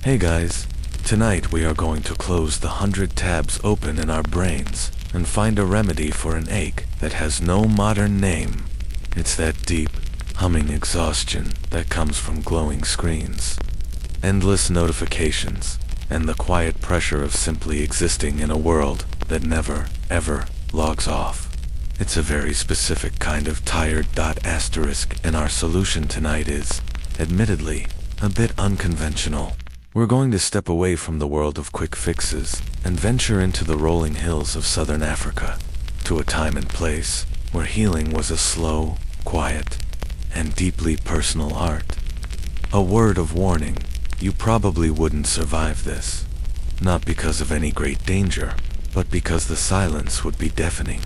Hey guys, tonight we are going to close the 100 tabs open in our brains and find a remedy for an ache that has no modern name. It's that deep, humming exhaustion that comes from glowing screens, endless notifications, and the quiet pressure of simply existing in a world that never, ever logs off. It's a very specific kind of tired. And our solution tonight is, admittedly, a bit unconventional. We're going to step away from the world of quick fixes and venture into the rolling hills of southern Africa, to a time and place where healing was a slow, quiet, and deeply personal art. A word of warning, you probably wouldn't survive this. Not because of any great danger, but because the silence would be deafening.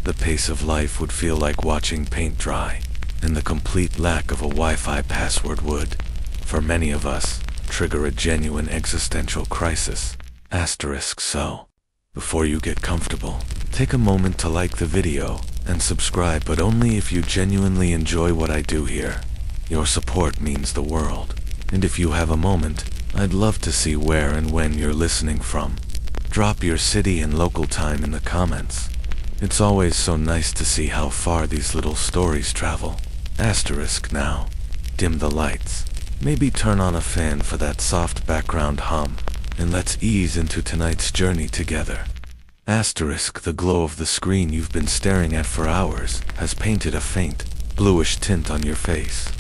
The pace of life would feel like watching paint dry, and the complete lack of a Wi-Fi password would, for many of us, trigger a genuine existential crisis. So, before you get comfortable, take a moment to like the video and subscribe, but only if you genuinely enjoy what I do here. Your support means the world. And if you have a moment, I'd love to see where and when you're listening from. Drop your city and local time in the comments. It's always so nice to see how far these little stories travel. Now, dim the lights. Maybe turn on a fan for that soft background hum, and let's ease into tonight's journey together. The glow of the screen you've been staring at for hours has painted a faint, bluish tint on your face.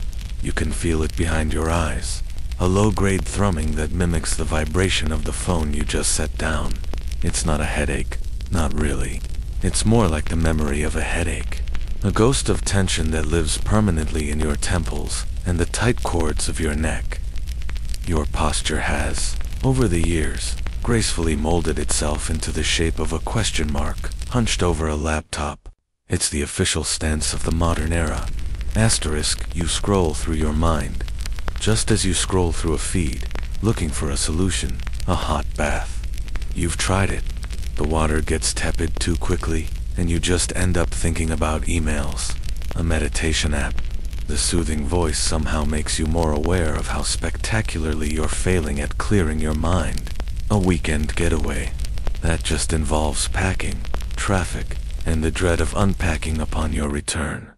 You can feel it behind your eyes, a low-grade thrumming that mimics the vibration of the phone you just set down. It's not a headache, not really. It's more like the memory of a headache, a ghost of tension that lives permanently in your temples and the tight cords of your neck. Your posture has, over the years, gracefully molded itself into the shape of a question mark hunched over a laptop. It's the official stance of the modern era. You scroll through your mind, just as you scroll through a feed, looking for a solution, a hot bath. You've tried it. The water gets tepid too quickly, and you just end up thinking about emails, a meditation app. The soothing voice somehow makes you more aware of how spectacularly you're failing at clearing your mind. A weekend getaway. That just involves packing, traffic, and the dread of unpacking upon your return.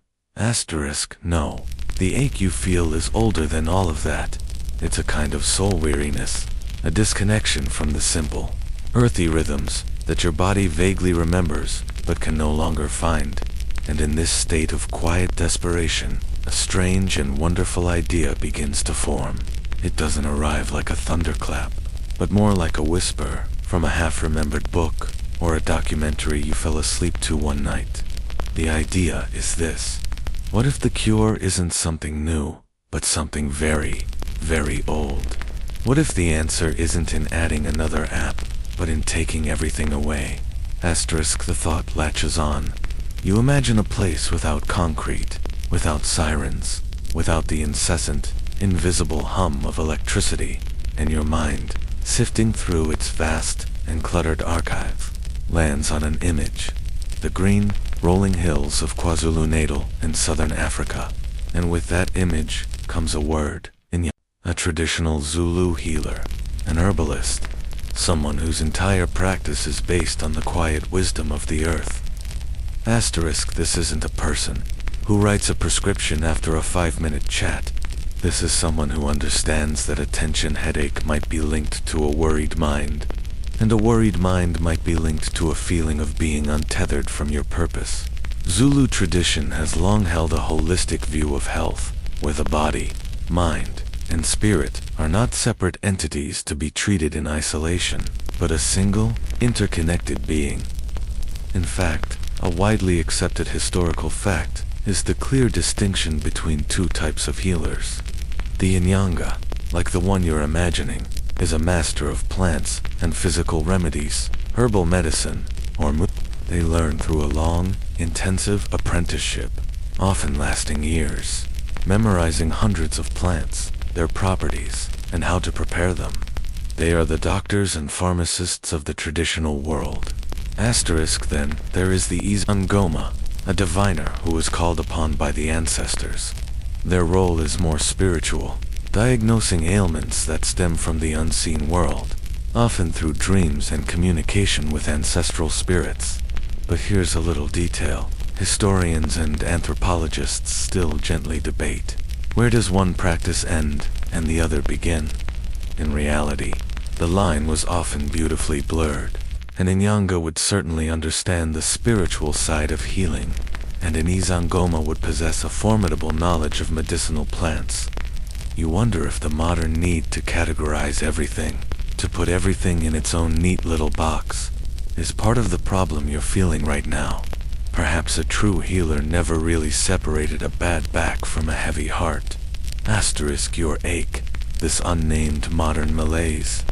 No. The ache you feel is older than all of that. It's a kind of soul weariness, a disconnection from the simple, earthy rhythms that your body vaguely remembers but can no longer find. And in this state of quiet desperation, a strange and wonderful idea begins to form. It doesn't arrive like a thunderclap, but more like a whisper from a half-remembered book or a documentary you fell asleep to one night. The idea is this: what if the cure isn't something new, but something very, very old? What if the answer isn't in adding another app, but in taking everything away? The thought latches on. You imagine a place without concrete, without sirens, without the incessant, invisible hum of electricity, and your mind, sifting through its vast and cluttered archive, lands on an image: the green, rolling hills of KwaZulu-Natal in southern Africa. And with that image comes a word: inyanga, a traditional Zulu healer, an herbalist, someone whose entire practice is based on the quiet wisdom of the earth. This isn't a person who writes a prescription after a 5-minute chat. This is someone who understands that a tension headache might be linked to a worried mind, and a worried mind might be linked to a feeling of being untethered from your purpose. Zulu tradition has long held a holistic view of health, where the body, mind, and spirit are not separate entities to be treated in isolation, but a single, interconnected being. In fact, a widely accepted historical fact is the clear distinction between two types of healers. The inyanga, like the one you're imagining, is a master of plants and physical remedies, herbal medicine, or they learn through a long, intensive apprenticeship, often lasting years, memorizing hundreds of plants, their properties, and how to prepare them. They are the doctors and pharmacists of the traditional world. Then, there is the Ngoma, a diviner who was called upon by the ancestors. Their role is more spiritual, diagnosing ailments that stem from the unseen world, often through dreams and communication with ancestral spirits. But here's a little detail. Historians and anthropologists still gently debate. Where does one practice end and the other begin? In reality, the line was often beautifully blurred. An inyanga would certainly understand the spiritual side of healing, and an izangoma would possess a formidable knowledge of medicinal plants. You wonder if the modern need to categorize everything, to put everything in its own neat little box, is part of the problem you're feeling right now. Perhaps a true healer never really separated a bad back from a heavy heart. Asterisk your ache, this unnamed modern malaise,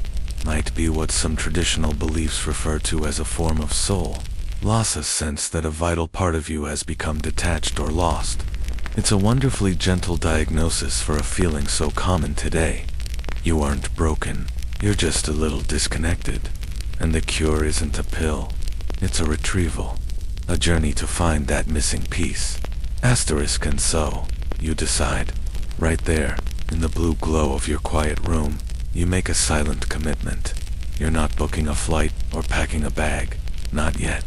might be what some traditional beliefs refer to as a form of soul. Loss, a sense that a vital part of you has become detached or lost. It's a wonderfully gentle diagnosis for a feeling so common today. You aren't broken, you're just a little disconnected. And the cure isn't a pill, it's a retrieval. A journey to find that missing piece. Asterisk, and so, you decide, right there, in the blue glow of your quiet room, you make a silent commitment. You're not booking a flight or packing a bag, not yet.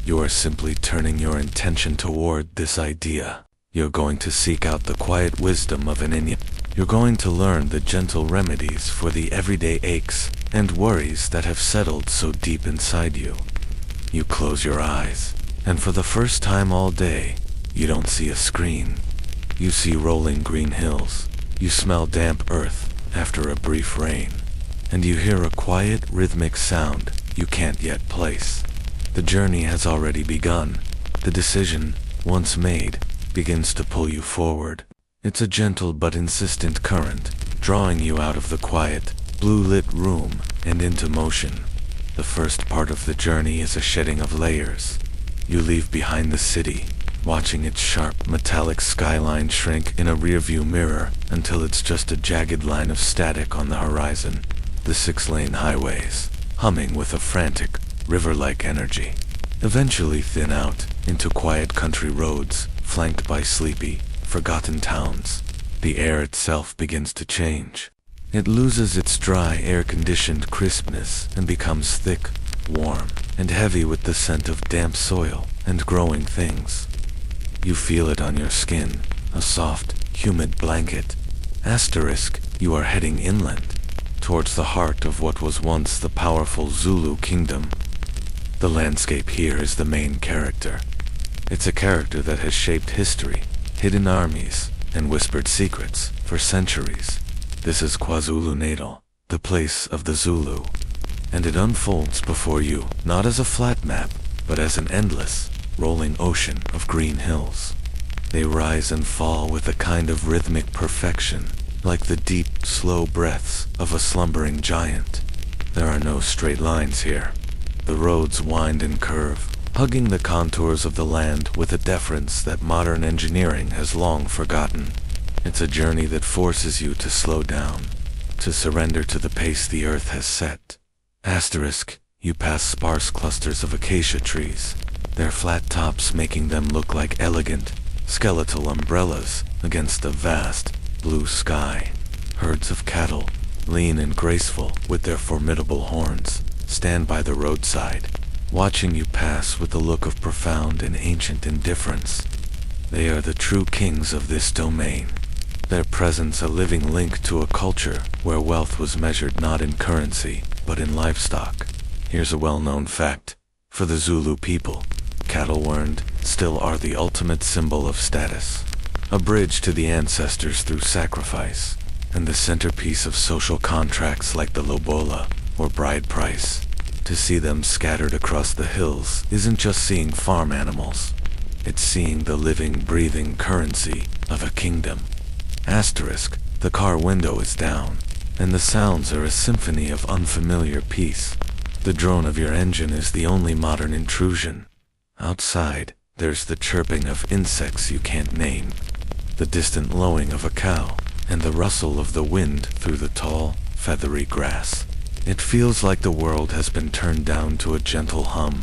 You are simply turning your intention toward this idea. You're going to seek out the quiet wisdom of an inyanga. You're going to learn the gentle remedies for the everyday aches and worries that have settled so deep inside you. You close your eyes, and for the first time all day, you don't see a screen. You see rolling green hills. You smell damp earth after a brief rain. And you hear a quiet, rhythmic sound you can't yet place. The journey has already begun. The decision, once made, begins to pull you forward. It's a gentle but insistent current, drawing you out of the quiet, blue-lit room and into motion. The first part of the journey is a shedding of layers. You leave behind the city, watching its sharp, metallic skyline shrink in a rearview mirror until it's just a jagged line of static on the horizon. The 6-lane highways, humming with a frantic, river-like energy, eventually thin out into quiet country roads, flanked by sleepy, forgotten towns. The air itself begins to change. It loses its dry, air-conditioned crispness and becomes thick, warm, and heavy with the scent of damp soil and growing things. You feel it on your skin, a soft, humid blanket. Asterisk, you are heading inland, towards the heart of what was once the powerful Zulu kingdom. The landscape here is the main character. It's a character that has shaped history, hidden armies, and whispered secrets for centuries. This is KwaZulu-Natal, the place of the Zulu. And it unfolds before you, not as a flat map, but as an endless, rolling ocean of green hills. They rise and fall with a kind of rhythmic perfection, like the deep, slow breaths of a slumbering giant. There are no straight lines here. The roads wind and curve, hugging the contours of the land with a deference that modern engineering has long forgotten. It's a journey that forces you to slow down, to surrender to the pace the earth has set. Asterisk, you pass sparse clusters of acacia trees, their flat tops making them look like elegant, skeletal umbrellas against the vast, blue sky. Herds of cattle, lean and graceful with their formidable horns, stand by the roadside, watching you pass with a look of profound and ancient indifference. They are the true kings of this domain, their presence a living link to a culture where wealth was measured not in currency, but in livestock. Here's a well-known fact. For the Zulu people, cattle weren't, still are the ultimate symbol of status. A bridge to the ancestors through sacrifice, and the centerpiece of social contracts like the lobola, or bride price. To see them scattered across the hills isn't just seeing farm animals. It's seeing the living, breathing currency of a kingdom. Asterisk, the car window is down, and the sounds are a symphony of unfamiliar peace. The drone of your engine is the only modern intrusion. Outside, there's the chirping of insects you can't name, the distant lowing of a cow, and the rustle of the wind through the tall, feathery grass. It feels like the world has been turned down to a gentle hum.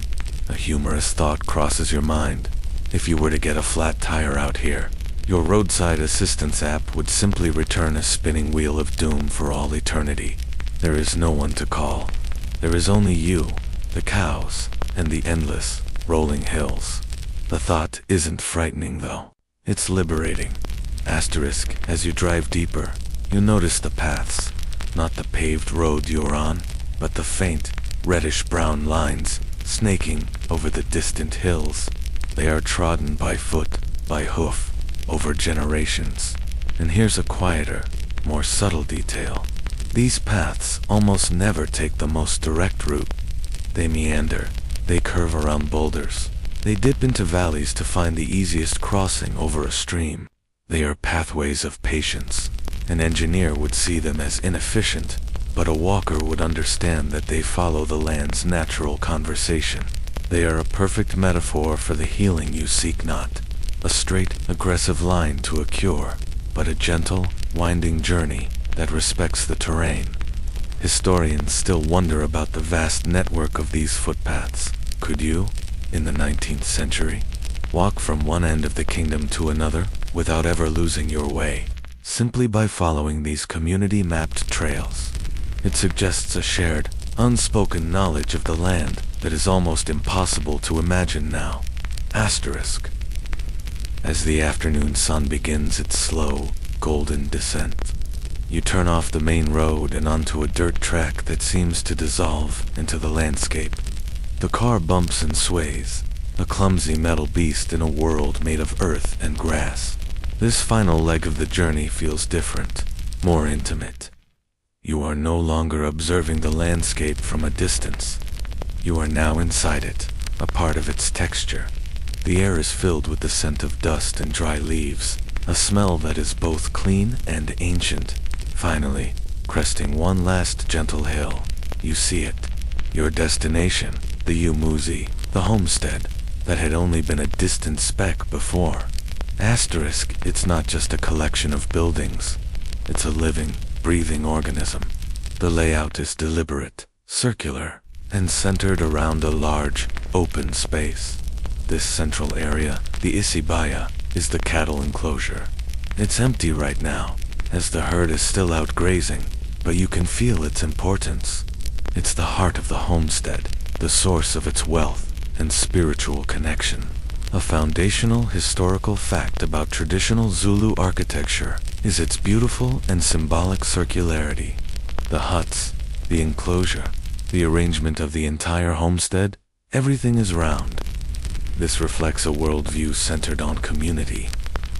A humorous thought crosses your mind. If you were to get a flat tire out here, Your roadside assistance app would simply return a spinning wheel of doom for all eternity. There is no one to call. There is only you, the cows, and the endless, rolling hills. The thought isn't frightening though. It's liberating. Asterisk, as you drive deeper, you notice the paths. Not the paved road you're on, but the faint, reddish-brown lines snaking over the distant hills. They are trodden by foot, by hoof, over generations. And here's a quieter, more subtle detail. These paths almost never take the most direct route. They meander, they curve around boulders, they dip into valleys to find the easiest crossing over a stream. They are pathways of patience. An engineer would see them as inefficient, but a walker would understand that they follow the land's natural conversation. They are a perfect metaphor for the healing you seek not. A straight, aggressive line to a cure, but a gentle, winding journey that respects the terrain. Historians still wonder about the vast network of these footpaths. Could you, in the 19th century, walk from one end of the kingdom to another without ever losing your way, simply by following these community-mapped trails? It suggests a shared, unspoken knowledge of the land that is almost impossible to imagine now. Asterisk. As the afternoon sun begins its slow, golden descent, you turn off the main road and onto a dirt track that seems to dissolve into the landscape. The car bumps and sways, a clumsy metal beast in a world made of earth and grass. This final leg of the journey feels different, more intimate. You are no longer observing the landscape from a distance. You are now inside it, a part of its texture. The air is filled with the scent of dust and dry leaves, a smell that is both clean and ancient. Finally, cresting one last gentle hill, you see it. Your destination, the Umuzi, the homestead, that had only been a distant speck before. Asterisk, it's not just a collection of buildings. It's a living, breathing organism. The layout is deliberate, circular, and centered around a large, open space. This central area, the Isibaya, is the cattle enclosure. It's empty right now, as the herd is still out grazing, but you can feel its importance. It's the heart of the homestead, the source of its wealth and spiritual connection. A foundational historical fact about traditional Zulu architecture is its beautiful and symbolic circularity. The huts, the enclosure, the arrangement of the entire homestead, everything is round. This reflects a worldview centered on community,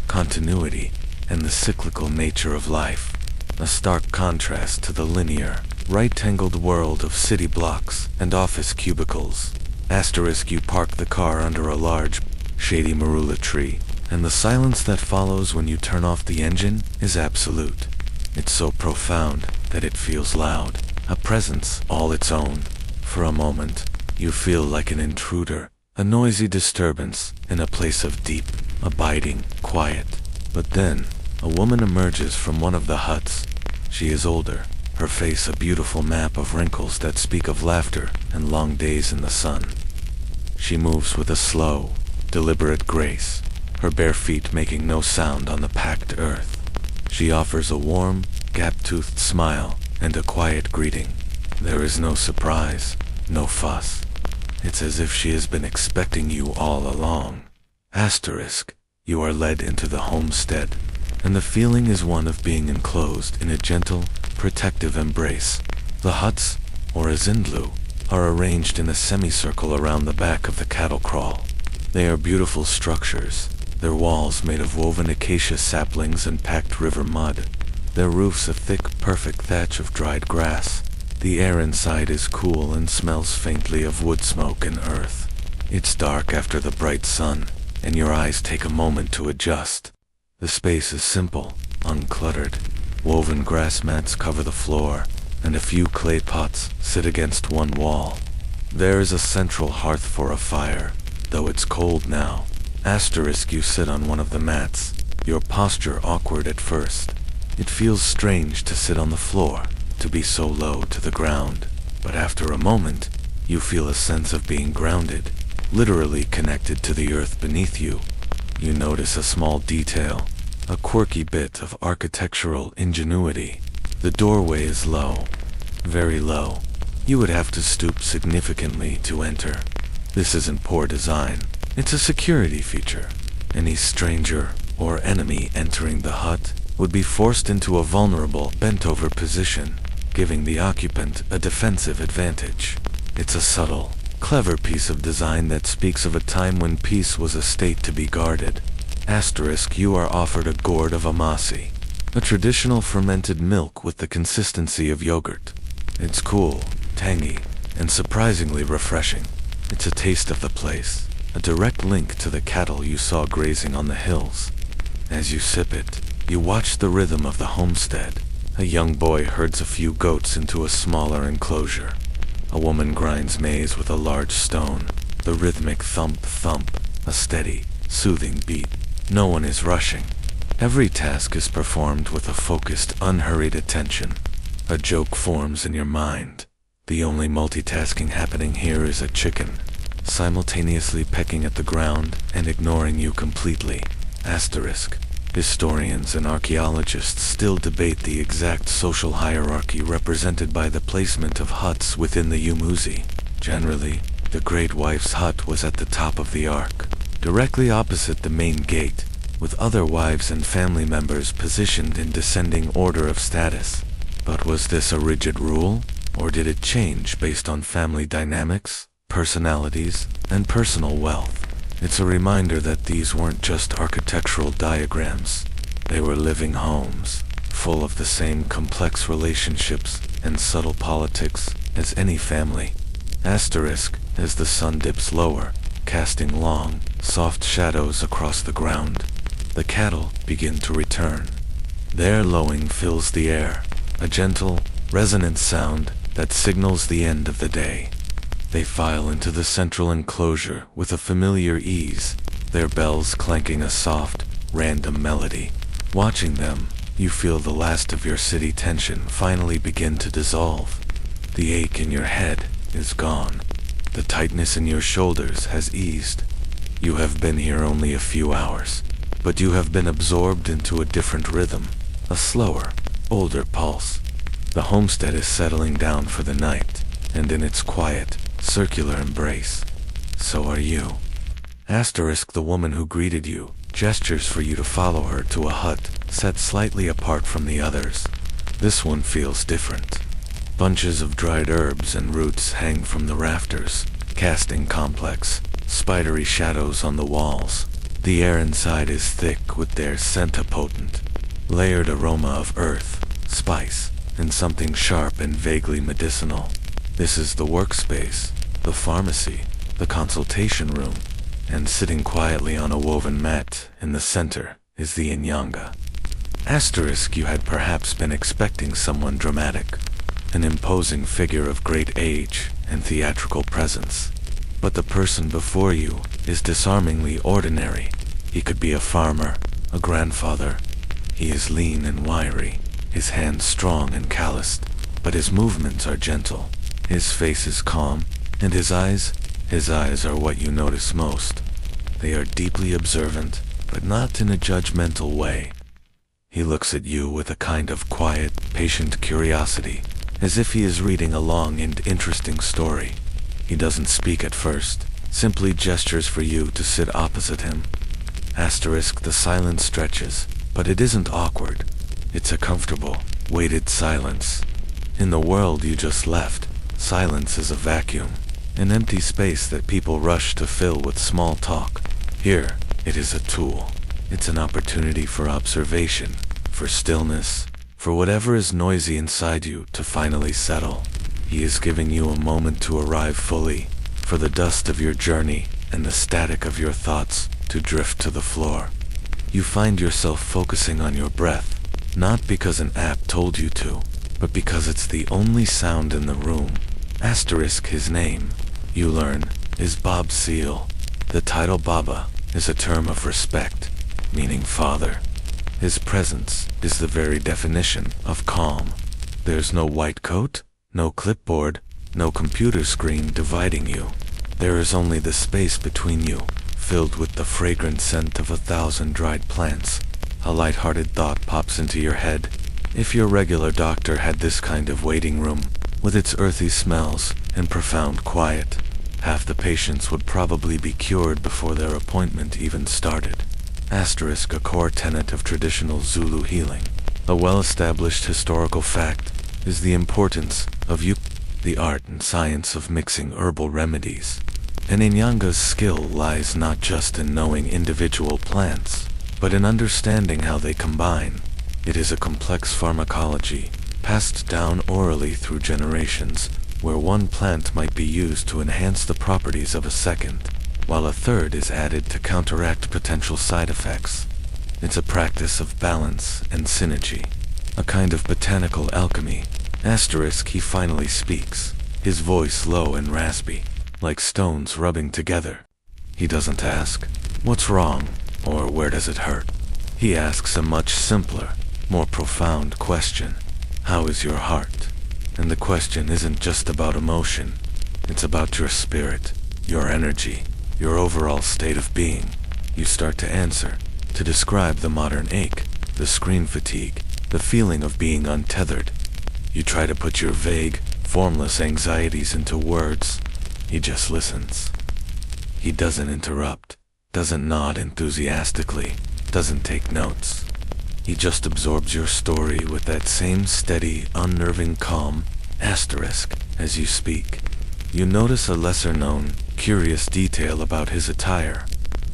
continuity, and the cyclical nature of life, a stark contrast to the linear, right-angled world of city blocks and office cubicles. Asterisk, you park the car under a large, shady marula tree, and the silence that follows when you turn off the engine is absolute. It's so profound that it feels loud, a presence all its own. For a moment, you feel like an intruder, a noisy disturbance in a place of deep, abiding quiet. But then, a woman emerges from one of the huts. She is older, her face a beautiful map of wrinkles that speak of laughter and long days in the sun. She moves with a slow, deliberate grace, her bare feet making no sound on the packed earth. She offers a warm, gap-toothed smile and a quiet greeting. There is no surprise, no fuss. It's as if she has been expecting you all along. Asterisk, you are led into the homestead, and the feeling is one of being enclosed in a gentle, protective embrace. The huts, or azindlu, are arranged in a semicircle around the back of the cattle kraal. They are beautiful structures, their walls made of woven acacia saplings and packed river mud, their roofs a thick, perfect thatch of dried grass. The air inside is cool and smells faintly of wood smoke and earth. It's dark after the bright sun, and your eyes take a moment to adjust. The space is simple, uncluttered. Woven grass mats cover the floor, and a few clay pots sit against one wall. There is a central hearth for a fire, though it's cold now. Asterisk, you sit on one of the mats, your posture awkward at first. It feels strange to sit on the floor, to be so low to the ground. But after a moment, you feel a sense of being grounded, literally connected to the earth beneath you. You notice a small detail, a quirky bit of architectural ingenuity. The doorway is low, very low. You would have to stoop significantly to enter. This isn't poor design, it's a security feature. Any stranger or enemy entering the hut would be forced into a vulnerable, bent-over position, giving the occupant a defensive advantage. It's a subtle, clever piece of design that speaks of a time when peace was a state to be guarded. Asterisk, you are offered a gourd of amasi, a traditional fermented milk with the consistency of yogurt. It's cool, tangy, and surprisingly refreshing. It's a taste of the place, a direct link to the cattle you saw grazing on the hills. As you sip it, you watch the rhythm of the homestead. A young boy herds a few goats into a smaller enclosure. A woman grinds maize with a large stone, the rhythmic thump-thump, a steady, soothing beat. No one is rushing. Every task is performed with a focused, unhurried attention. A joke forms in your mind. The only multitasking happening here is a chicken, simultaneously pecking at the ground and ignoring you completely. Asterisk. Historians and archaeologists still debate the exact social hierarchy represented by the placement of huts within the Umuzi. Generally, the Great Wife's hut was at the top of the ark, directly opposite the main gate, with other wives and family members positioned in descending order of status. But was this a rigid rule, or did it change based on family dynamics, personalities, and personal wealth? It's a reminder that these weren't just architectural diagrams. They were living homes, full of the same complex relationships and subtle politics as any family. Asterisk, as the sun dips lower, casting long, soft shadows across the ground, the cattle begin to return. Their lowing fills the air, a gentle, resonant sound that signals the end of the day. They file into the central enclosure with a familiar ease, their bells clanking a soft, random melody. Watching them, you feel the last of your city tension finally begin to dissolve. The ache in your head is gone. The tightness in your shoulders has eased. You have been here only a few hours, but you have been absorbed into a different rhythm, a slower, older pulse. The homestead is settling down for the night, and in its quiet, circular embrace, so are you. Asterisk, the woman who greeted you gestures for you to follow her to a hut set slightly apart from the others. This one feels different. Bunches of dried herbs and roots hang from the rafters, casting complex, spidery shadows on the walls. The air inside is thick with their scent, a potent, layered aroma of earth, spice, and something sharp and vaguely medicinal. This is the workspace, the pharmacy, the consultation room, and sitting quietly on a woven mat in the center is the inyanga. Asterisk, you had perhaps been expecting someone dramatic, an imposing figure of great age and theatrical presence. But the person before you is disarmingly ordinary. He could be a farmer, a grandfather. He is lean and wiry, his hands strong and calloused, but his movements are gentle. His face is calm, and his eyes are what you notice most. They are deeply observant, but not in a judgmental way. He looks at you with a kind of quiet, patient curiosity, as if he is reading a long and interesting story. He doesn't speak at first, simply gestures for you to sit opposite him. Asterisk, the silence stretches, but it isn't awkward. It's a comfortable, weighted silence. In the world you just left, silence is a vacuum, an empty space that people rush to fill with small talk. Here, it is a tool. It's an opportunity for observation, for stillness, for whatever is noisy inside you to finally settle. He is giving you a moment to arrive fully, for the dust of your journey and the static of your thoughts to drift to the floor. You find yourself focusing on your breath, not because an app told you to, but because it's the only sound in the room. Asterisk, his name, you learn, is Bob Seal. The title Baba is a term of respect, meaning father. His presence is the very definition of calm. There's no white coat, no clipboard, no computer screen dividing you. There is only the space between you, filled with the fragrant scent of 1,000 dried plants, A light-hearted thought pops into your head. If your regular doctor had this kind of waiting room, with its earthy smells and profound quiet, half the patients would probably be cured before their appointment even started. Asterisk, a core tenet of traditional Zulu healing. A well-established historical fact is the importance of the art and science of mixing herbal remedies. An inyanga's skill lies not just in knowing individual plants, but in understanding how they combine. It is a complex pharmacology, passed down orally through generations, where one plant might be used to enhance the properties of a second, while a third is added to counteract potential side effects. It's a practice of balance and synergy, a kind of botanical alchemy. Asterisk, he finally speaks, his voice low and raspy, like stones rubbing together. He doesn't ask, "What's wrong?" or "Where does it hurt?" He asks a much simpler, more profound question. How is your heart? And the question isn't just about emotion. It's about your spirit, your energy, your overall state of being. You start to answer, to describe the modern ache, the screen fatigue, the feeling of being untethered. You try to put your vague, formless anxieties into words. He just listens. He doesn't interrupt, doesn't nod enthusiastically, doesn't take notes. He just absorbs your story with that same steady, unnerving calm, asterisk, as you speak. You notice a lesser-known, curious detail about his attire.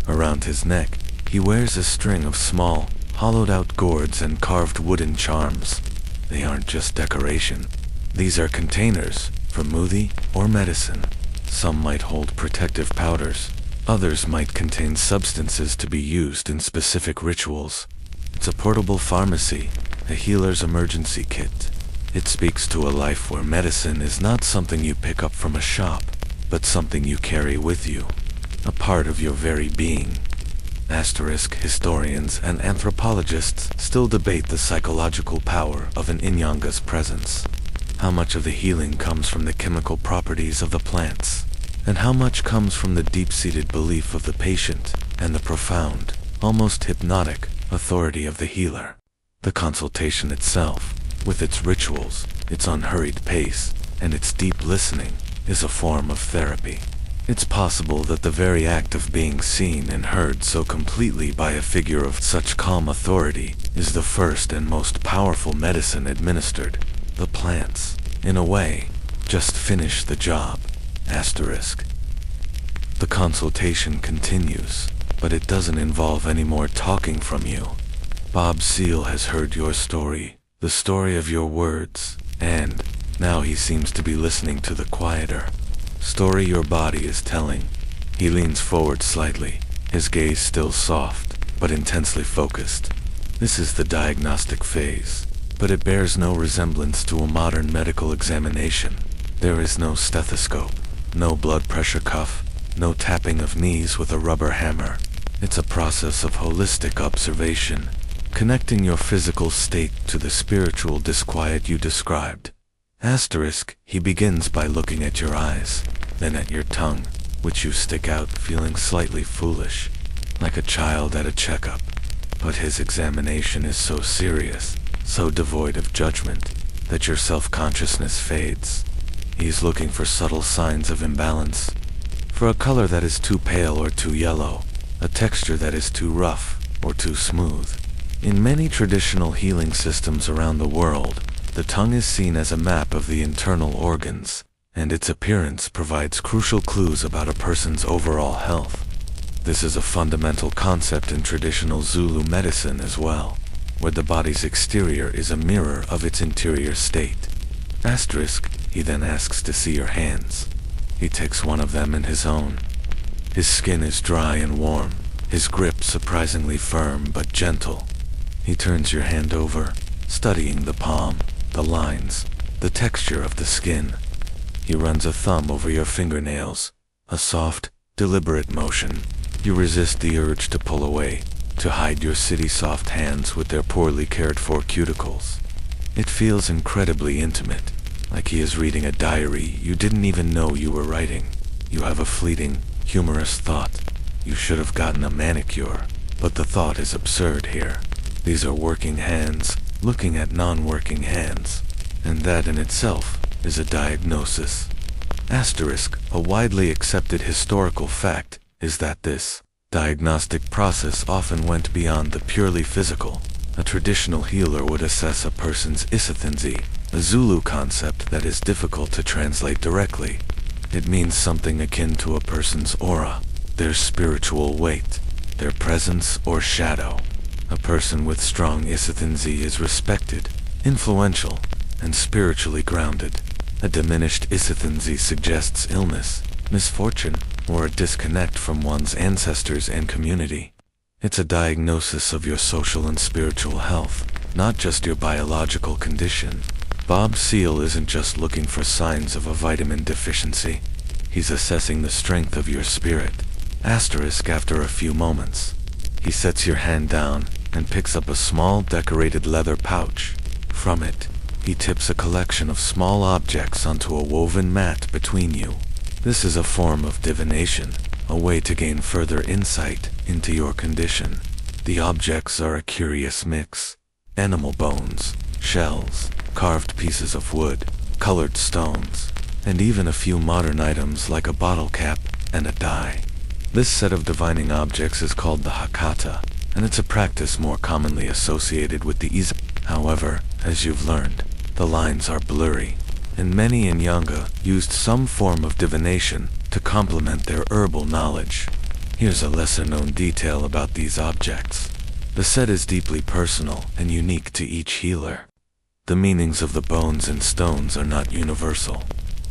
Around his neck, he wears a string of small, hollowed-out gourds and carved wooden charms. They aren't just decoration. These are containers for muthi or medicine. Some might hold protective powders. Others might contain substances to be used in specific rituals. It's a portable pharmacy, a healer's emergency kit. It speaks to a life where medicine is not something you pick up from a shop, but something you carry with you, a part of your very being. Asterisk, historians and anthropologists still debate the psychological power of an inyanga's presence. How much of the healing comes from the chemical properties of the plants, and how much comes from the deep-seated belief of the patient and the profound, almost hypnotic, authority of the healer. The consultation itself, with its rituals, its unhurried pace, and its deep listening, is a form of therapy. It's possible that the very act of being seen and heard so completely by a figure of such calm authority is the first and most powerful medicine administered. The plants, in a way, just finish the job. Asterisk. The consultation continues, but it doesn't involve any more talking from you. Bob Seal has heard your story, the story of your words, and now he seems to be listening to the quieter story your body is telling. He leans forward slightly, his gaze still soft, but intensely focused. This is the diagnostic phase, but it bears no resemblance to a modern medical examination. There is no stethoscope, no blood pressure cuff, no tapping of knees with a rubber hammer. It's a process of holistic observation, connecting your physical state to the spiritual disquiet you described. Asterisk, he begins by looking at your eyes, then at your tongue, which you stick out feeling slightly foolish, like a child at a checkup. But his examination is so serious, so devoid of judgment, that your self-consciousness fades. He's looking for subtle signs of imbalance, for a color that is too pale or too yellow, a texture that is too rough or too smooth. In many traditional healing systems around the world, the tongue is seen as a map of the internal organs, and its appearance provides crucial clues about a person's overall health. This is a fundamental concept in traditional Zulu medicine as well, where the body's exterior is a mirror of its interior state. Asterisk, he then asks to see your hands. He takes one of them in his own. His skin is dry and warm, his grip surprisingly firm but gentle. He turns your hand over, studying the palm, the lines, the texture of the skin. He runs a thumb over your fingernails, a soft, deliberate motion. You resist the urge to pull away, to hide your city-soft hands with their poorly cared-for cuticles. It feels incredibly intimate, like he is reading a diary you didn't even know you were writing. You have a fleeting, humorous thought. You should have gotten a manicure, but the thought is absurd here. These are working hands looking at non-working hands, and that in itself is a diagnosis. Asterisk, a widely accepted historical fact is that this diagnostic process often went beyond the purely physical. A traditional healer would assess a person's isithenzi, a Zulu concept that is difficult to translate directly. It means something akin to a person's aura, their spiritual weight, their presence or shadow. A person with strong isithenzi is respected, influential, and spiritually grounded. A diminished isithenzi suggests illness, misfortune, or a disconnect from one's ancestors and community. It's a diagnosis of your social and spiritual health, not just your biological condition. Bob Seal isn't just looking for signs of a vitamin deficiency. He's assessing the strength of your spirit. Asterisk, after a few moments, he sets your hand down and picks up a small decorated leather pouch. From it, he tips a collection of small objects onto a woven mat between you. This is a form of divination, a way to gain further insight into your condition. The objects are a curious mix: animal bones, shells, carved pieces of wood, colored stones, and even a few modern items like a bottle cap and a die. This set of divining objects is called the Hakata, and it's a practice more commonly associated with the Iza. However, as you've learned, the lines are blurry, and many inyanga used some form of divination to complement their herbal knowledge. Here's a lesser-known detail about these objects. The set is deeply personal and unique to each healer. The meanings of the bones and stones are not universal.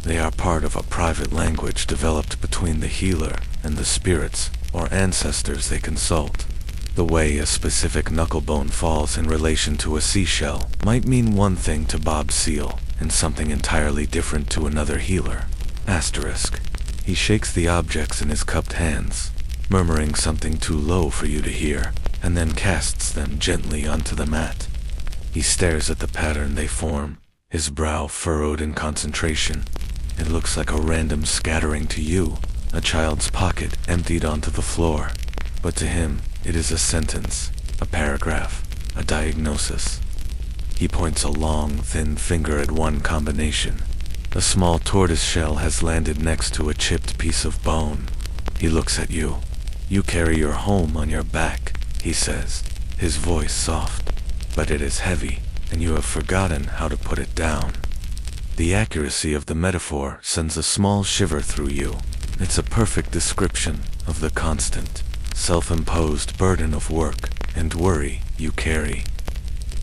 They are part of a private language developed between the healer and the spirits or ancestors they consult. The way a specific knucklebone falls in relation to a seashell might mean one thing to Bob Seal and something entirely different to another healer. Asterisk. He shakes the objects in his cupped hands, murmuring something too low for you to hear, and then casts them gently onto the mat. He stares at the pattern they form, his brow furrowed in concentration. It looks like a random scattering to you, a child's pocket emptied onto the floor. But to him, it is a sentence, a paragraph, a diagnosis. He points a long, thin finger at one combination. A small tortoise shell has landed next to a chipped piece of bone. He looks at you. You carry your home on your back, he says, his voice soft. But it is heavy, and you have forgotten how to put it down. The accuracy of the metaphor sends a small shiver through you. It's a perfect description of the constant, self-imposed burden of work and worry you carry.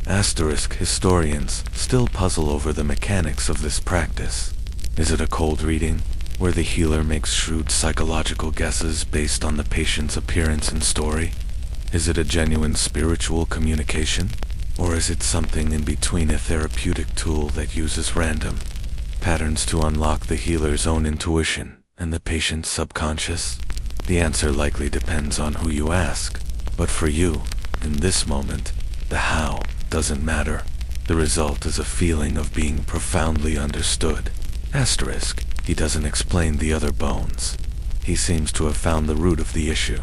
Asterisk, historians still puzzle over the mechanics of this practice. Is it a cold reading, where the healer makes shrewd psychological guesses based on the patient's appearance and story? Is it a genuine spiritual communication? Or is it something in between, a therapeutic tool that uses random patterns to unlock the healer's own intuition and the patient's subconscious? The answer likely depends on who you ask, but for you, in this moment, the how doesn't matter. The result is a feeling of being profoundly understood. Asterisk, he doesn't explain the other bones. He seems to have found the root of the issue.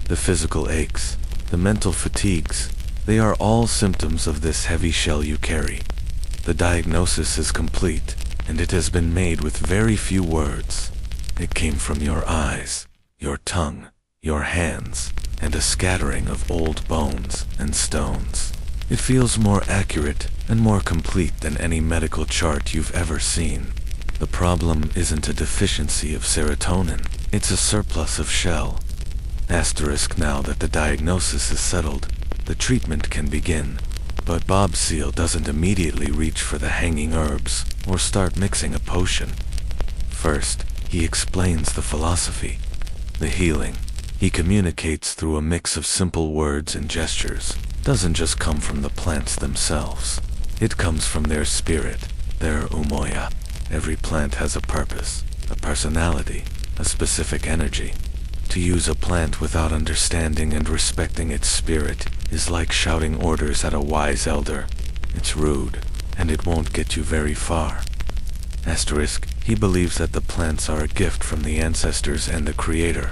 The physical aches, the mental fatigues, they are all symptoms of this heavy shell you carry. The diagnosis is complete, and it has been made with very few words. It came from your eyes, your tongue, your hands, and a scattering of old bones and stones. It feels more accurate and more complete than any medical chart you've ever seen. The problem isn't a deficiency of serotonin, it's a surplus of shell. Asterisk, now that the diagnosis is settled, the treatment can begin. But Bob Seal doesn't immediately reach for the hanging herbs or start mixing a potion. First, he explains the philosophy, the healing. He communicates through a mix of simple words and gestures. Doesn't just come from the plants themselves. It comes from their spirit, their umoya. Every plant has a purpose, a personality, a specific energy. To use a plant without understanding and respecting its spirit is like shouting orders at a wise elder. It's rude, and it won't get you very far. Asterisk, he believes that the plants are a gift from the ancestors and the Creator,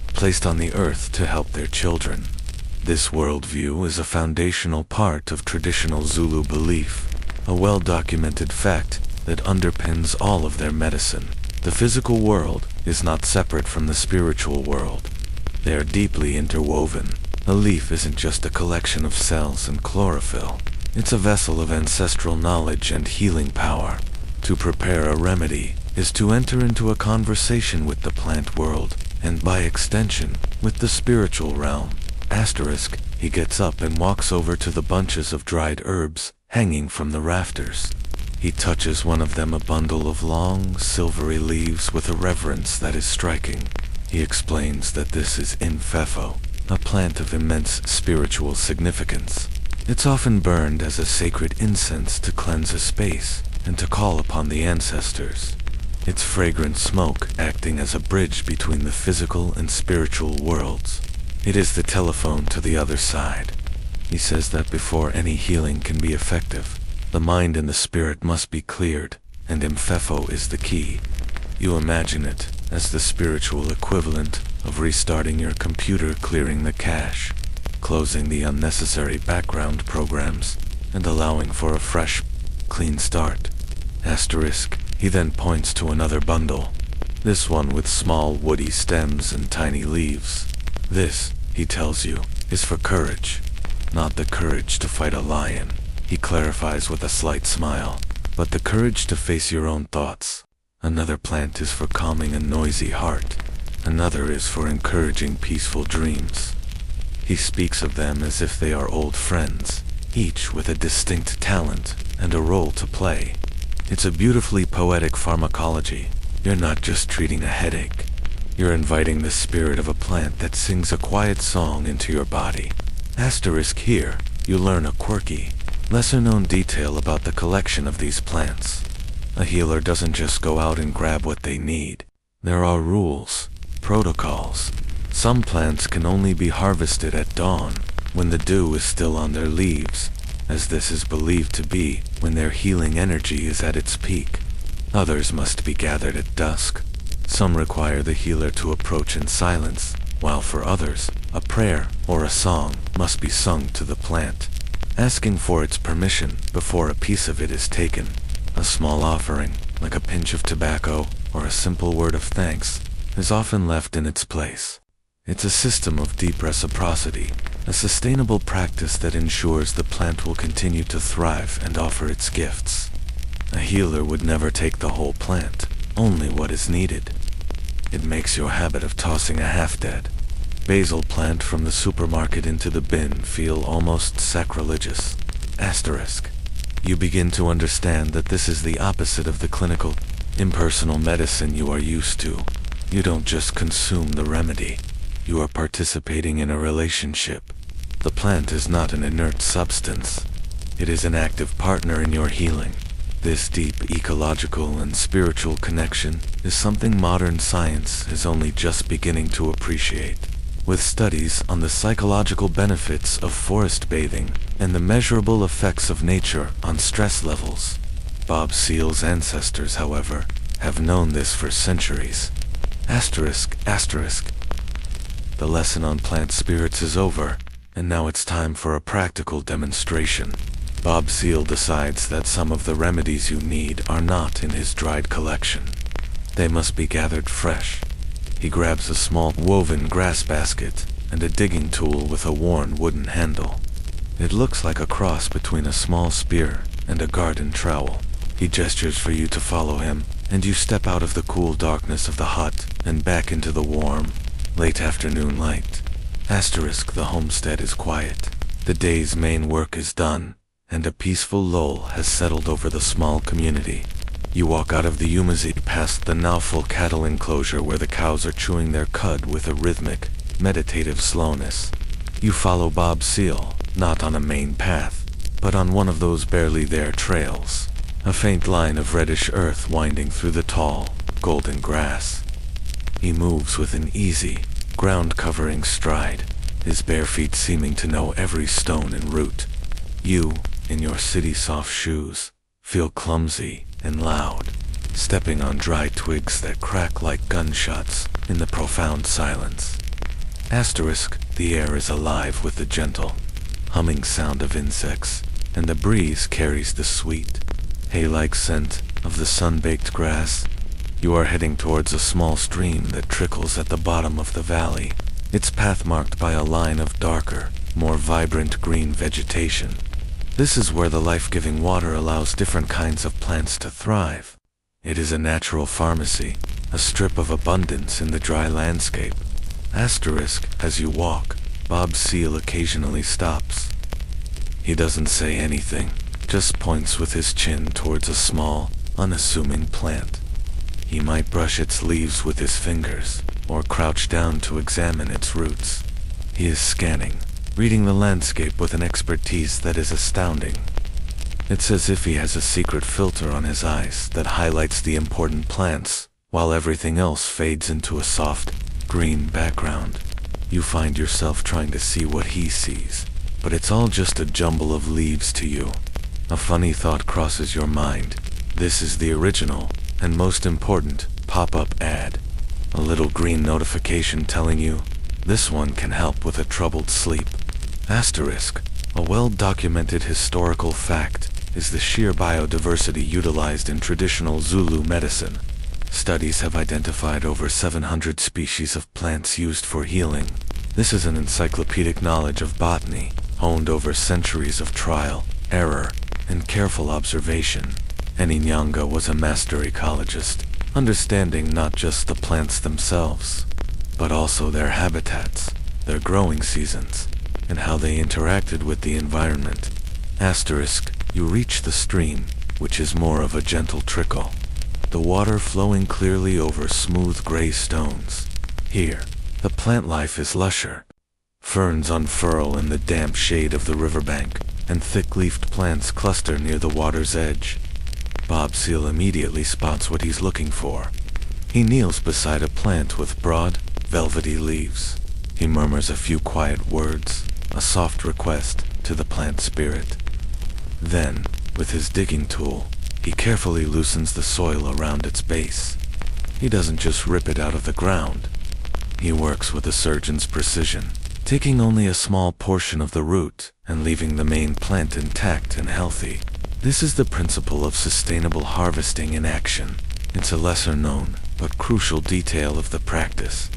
placed on the earth to help their children. This worldview is a foundational part of traditional Zulu belief, a well-documented fact that underpins all of their medicine. The physical world is not separate from the spiritual world. They are deeply interwoven. A leaf isn't just a collection of cells and chlorophyll. It's a vessel of ancestral knowledge and healing power. To prepare a remedy is to enter into a conversation with the plant world, and by extension, with the spiritual realm. Asterisk, he gets up and walks over to the bunches of dried herbs hanging from the rafters. He touches one of them, a bundle of long, silvery leaves, with a reverence that is striking. He explains that this is imfefo, a plant of immense spiritual significance. It's often burned as a sacred incense to cleanse a space and to call upon the ancestors. Its fragrant smoke acting as a bridge between the physical and spiritual worlds. It is the telephone to the other side. He says that before any healing can be effective, the mind and the spirit must be cleared, and imfefo is the key. You imagine it as the spiritual equivalent of restarting your computer, clearing the cache, closing the unnecessary background programs, and allowing for a fresh, clean start. Asterisk, he then points to another bundle. This one with small woody stems and tiny leaves. This, he tells you, is for courage. Not the courage to fight a lion, he clarifies with a slight smile, but the courage to face your own thoughts. Another plant is for calming a noisy heart. Another is for encouraging peaceful dreams. He speaks of them as if they are old friends, each with a distinct talent and a role to play. It's a beautifully poetic pharmacology. You're not just treating a headache. You're inviting the spirit of a plant that sings a quiet song into your body. Asterisk, here, you learn a quirky, lesser-known detail about the collection of these plants. A healer doesn't just go out and grab what they need. There are rules, protocols. Some plants can only be harvested at dawn, when the dew is still on their leaves, as this is believed to be when their healing energy is at its peak. Others must be gathered at dusk. Some require the healer to approach in silence, while for others, a prayer or a song must be sung to the plant, asking for its permission before a piece of it is taken. A small offering, like a pinch of tobacco or a simple word of thanks, is often left in its place. It's a system of deep reciprocity, a sustainable practice that ensures the plant will continue to thrive and offer its gifts. A healer would never take the whole plant, only what is needed. It makes your habit of tossing a half-dead basil plant from the supermarket into the bin feel almost sacrilegious. Asterisk. You begin to understand that this is the opposite of the clinical, impersonal medicine you are used to. You don't just consume the remedy. You are participating in a relationship. The plant is not an inert substance. It is an active partner in your healing. This deep ecological and spiritual connection is something modern science is only just beginning to appreciate. With studies on the psychological benefits of forest bathing and the measurable effects of nature on stress levels. Bob Seale's ancestors, however, have known this for centuries. Asterisk, asterisk. The lesson on plant spirits is over, and now it's time for a practical demonstration. Bob Seale decides that some of the remedies you need are not in his dried collection. They must be gathered fresh. He grabs a small woven grass basket and a digging tool with a worn wooden handle. It looks like a cross between a small spear and a garden trowel. He gestures for you to follow him, and you step out of the cool darkness of the hut and back into the warm, late afternoon light. Asterisk, the homestead is quiet. The day's main work is done, and a peaceful lull has settled over the small community. You walk out of the Umazid past the now full cattle enclosure where the cows are chewing their cud with a rhythmic, meditative slowness. You follow Bob Seale, not on a main path, but on one of those barely there trails. A faint line of reddish earth winding through the tall, golden grass. He moves with an easy, ground-covering stride, his bare feet seeming to know every stone and root. You, in your city soft shoes, feel clumsy and loud, stepping on dry twigs that crack like gunshots in the profound silence. Asterisk, the air is alive with the gentle, humming sound of insects, and the breeze carries the sweet, hay-like scent of the sun-baked grass. You are heading towards a small stream that trickles at the bottom of the valley, its path marked by a line of darker, more vibrant green vegetation. This is where the life-giving water allows different kinds of plants to thrive. It is a natural pharmacy, a strip of abundance in the dry landscape. Asterisk, as you walk, Bob Seal occasionally stops. He doesn't say anything, just points with his chin towards a small, unassuming plant. He might brush its leaves with his fingers, or crouch down to examine its roots. He is scanning, reading the landscape with an expertise that is astounding. It's as if he has a secret filter on his eyes that highlights the important plants, while everything else fades into a soft, green background. You find yourself trying to see what he sees, but it's all just a jumble of leaves to you. A funny thought crosses your mind. This is the original, and most important, pop-up ad. A little green notification telling you, this one can help with a troubled sleep. Asterisk, a well-documented historical fact is the sheer biodiversity utilized in traditional Zulu medicine. Studies have identified over 700 species of plants used for healing. This is an encyclopedic knowledge of botany, honed over centuries of trial, error, and careful observation. And Inyanga was a master ecologist, understanding not just the plants themselves, but also their habitats, their growing seasons, and how they interacted with the environment. Asterisk, you reach the stream, which is more of a gentle trickle, the water flowing clearly over smooth gray stones. Here, the plant life is lusher. Ferns unfurl in the damp shade of the riverbank, and thick-leafed plants cluster near the water's edge. Bob Seal immediately spots what he's looking for. He kneels beside a plant with broad, velvety leaves. He murmurs a few quiet words, a soft request to the plant spirit. Then, with his digging tool, he carefully loosens the soil around its base. He doesn't just rip it out of the ground. He works with a surgeon's precision, taking only a small portion of the root and leaving the main plant intact and healthy. This is the principle of sustainable harvesting in action. It's a lesser-known, but crucial detail of the practice.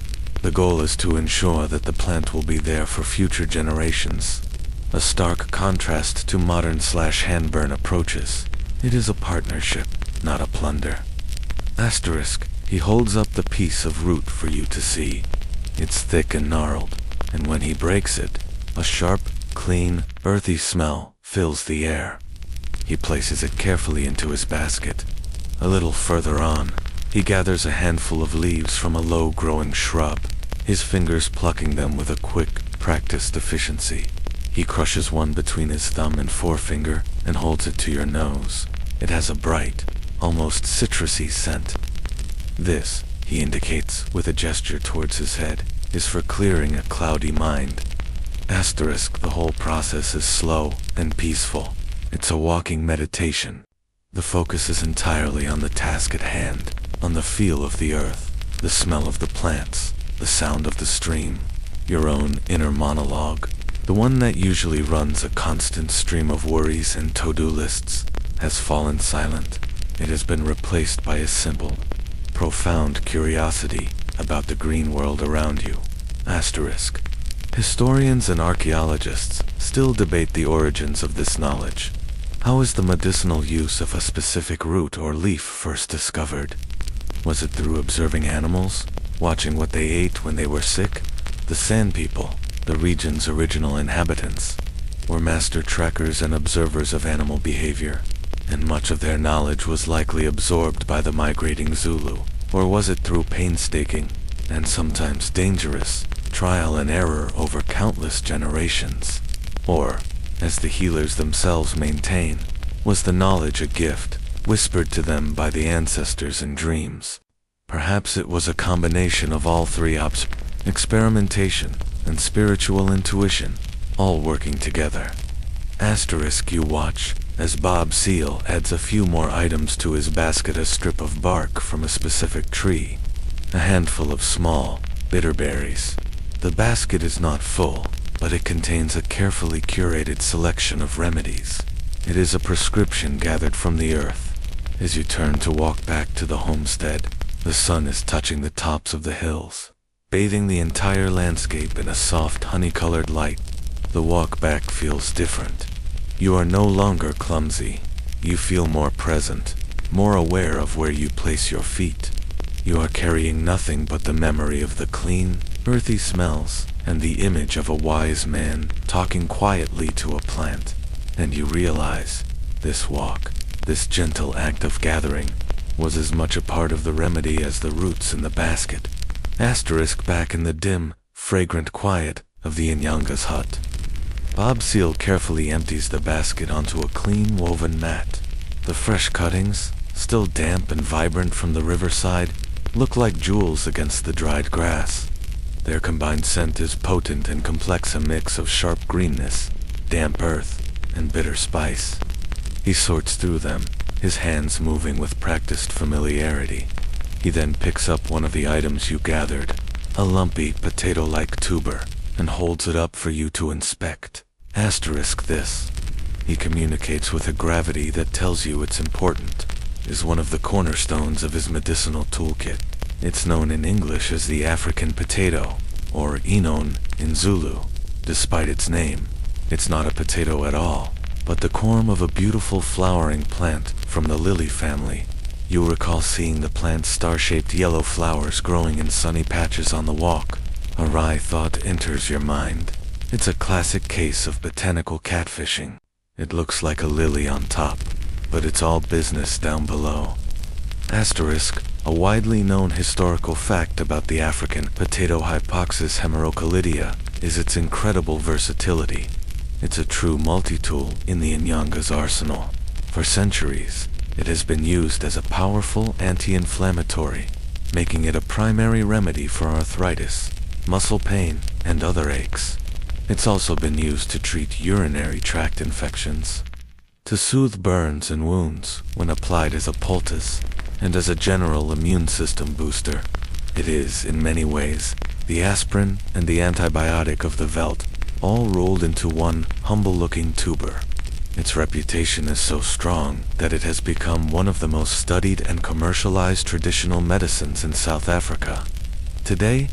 The goal is to ensure that the plant will be there for future generations. A stark contrast to modern/hand-burn approaches. It is a partnership, not a plunder. Asterisk, he holds up the piece of root for you to see. It's thick and gnarled, and when he breaks it, a sharp, clean, earthy smell fills the air. He places it carefully into his basket. A little further on, he gathers a handful of leaves from a low-growing shrub, his fingers plucking them with a quick, practiced efficiency. He crushes one between his thumb and forefinger and holds it to your nose. It has a bright, almost citrusy scent. This, he indicates with a gesture towards his head, is for clearing a cloudy mind. Asterisk, the whole process is slow and peaceful. It's a walking meditation. The focus is entirely on the task at hand, on the feel of the earth, the smell of the plants, the sound of the stream. Your own inner monologue, the one that usually runs a constant stream of worries and to-do lists, has fallen silent. It has been replaced by a simple, profound curiosity about the green world around you. Asterisk. Historians and archaeologists still debate the origins of this knowledge. How is the medicinal use of a specific root or leaf first discovered? Was it through observing animals, watching what they ate when they were sick? The Sand People, the region's original inhabitants, were master trackers and observers of animal behavior, and much of their knowledge was likely absorbed by the migrating Zulu. Or was it through painstaking, and sometimes dangerous, trial and error over countless generations? Or, as the healers themselves maintain, was the knowledge a gift, whispered to them by the ancestors in dreams? Perhaps it was a combination of all three: experimentation and spiritual intuition, all working together. Asterisk, you watch as Bob Seal adds a few more items to his basket: a strip of bark from a specific tree, a handful of small, bitter berries, The basket is not full, but it contains a carefully curated selection of remedies. It is a prescription gathered from the earth. As you turn to walk back to the homestead, the sun is touching the tops of the hills, bathing the entire landscape in a soft honey-colored light. The walk back feels different. You are no longer clumsy. You feel more present, more aware of where you place your feet. You are carrying nothing but the memory of the clean, earthy smells and the image of a wise man talking quietly to a plant. And you realize this walk, this gentle act of gathering, was as much a part of the remedy as the roots in the basket. Back in the dim, fragrant quiet of the inyanga's hut. Bob Seal carefully empties the basket onto a clean woven mat. The fresh cuttings, still damp and vibrant from the riverside, look like jewels against the dried grass. Their combined scent is potent and complex, a mix of sharp greenness, damp earth, and bitter spice. He sorts through them, his hands moving with practiced familiarity. He then picks up one of the items you gathered, a lumpy, potato-like tuber, and holds it up for you to inspect. This, he communicates with a gravity that tells you it's important, is one of the cornerstones of his medicinal toolkit. It's known in English as the African potato, or inon in Zulu. Despite its name, it's not a potato at all, but the corm of a beautiful flowering plant from the lily family. You'll recall seeing the plant's star-shaped yellow flowers growing in sunny patches on the walk. A wry thought enters your mind. It's a classic case of botanical catfishing. It looks like a lily on top, but it's all business down below. A widely known historical fact about the African potato Hypoxis hemerocalidea is its incredible versatility. It's a true multi-tool in the inyanga's arsenal. For centuries, it has been used as a powerful anti-inflammatory, making it a primary remedy for arthritis, muscle pain, and other aches. It's also been used to treat urinary tract infections, to soothe burns and wounds when applied as a poultice, and as a general immune system booster. It is, in many ways, the aspirin and the antibiotic of the veldt, all rolled into one humble-looking tuber. Its reputation is so strong that it has become one of the most studied and commercialized traditional medicines in South Africa. Today,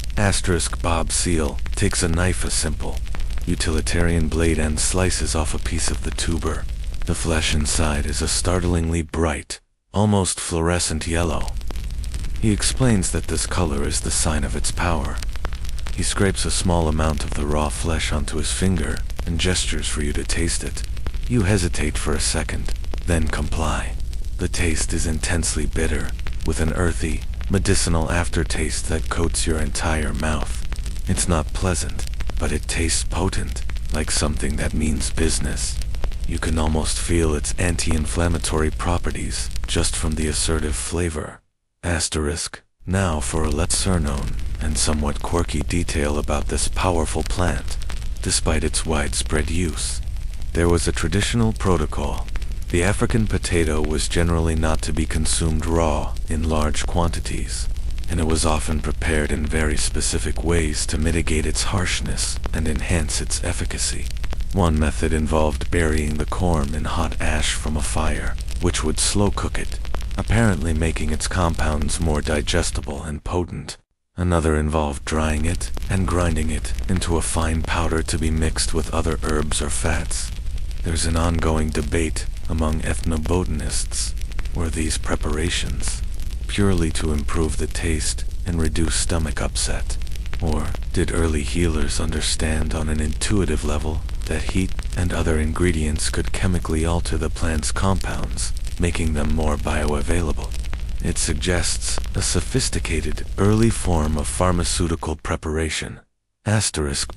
Bob Seal takes a knife, a simple, utilitarian blade, and slices off a piece of the tuber. The flesh inside is a startlingly bright, almost fluorescent yellow. He explains that this color is the sign of its power. He scrapes a small amount of the raw flesh onto his finger and gestures for you to taste it. You hesitate for a second, then comply. The taste is intensely bitter, with an earthy, medicinal aftertaste that coats your entire mouth. It's not pleasant, but it tastes potent, like something that means business. You can almost feel its anti-inflammatory properties just from the assertive flavor. Now for a lesser-known and somewhat quirky detail about this powerful plant. Despite its widespread use, there was a traditional protocol. The African potato was generally not to be consumed raw in large quantities, and it was often prepared in very specific ways to mitigate its harshness and enhance its efficacy. One method involved burying the corm in hot ash from a fire, which would slow cook it, apparently making its compounds more digestible and potent. Another involved drying it and grinding it into a fine powder to be mixed with other herbs or fats. There's an ongoing debate among ethnobotanists. Were these preparations purely to improve the taste and reduce stomach upset? Or did early healers understand on an intuitive level that heat and other ingredients could chemically alter the plant's compounds, making them more bioavailable? It suggests a sophisticated early form of pharmaceutical preparation.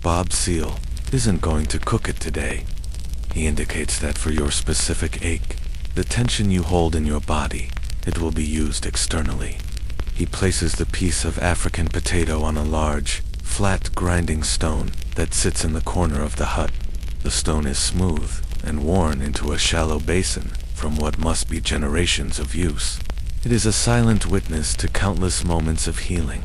Bob Seal isn't going to cook it today. He indicates that for your specific ache, the tension you hold in your body, it will be used externally. He places the piece of African potato on a large, flat grinding stone that sits in the corner of the hut. The stone is smooth and worn into a shallow basin from what must be generations of use. It is a silent witness to countless moments of healing.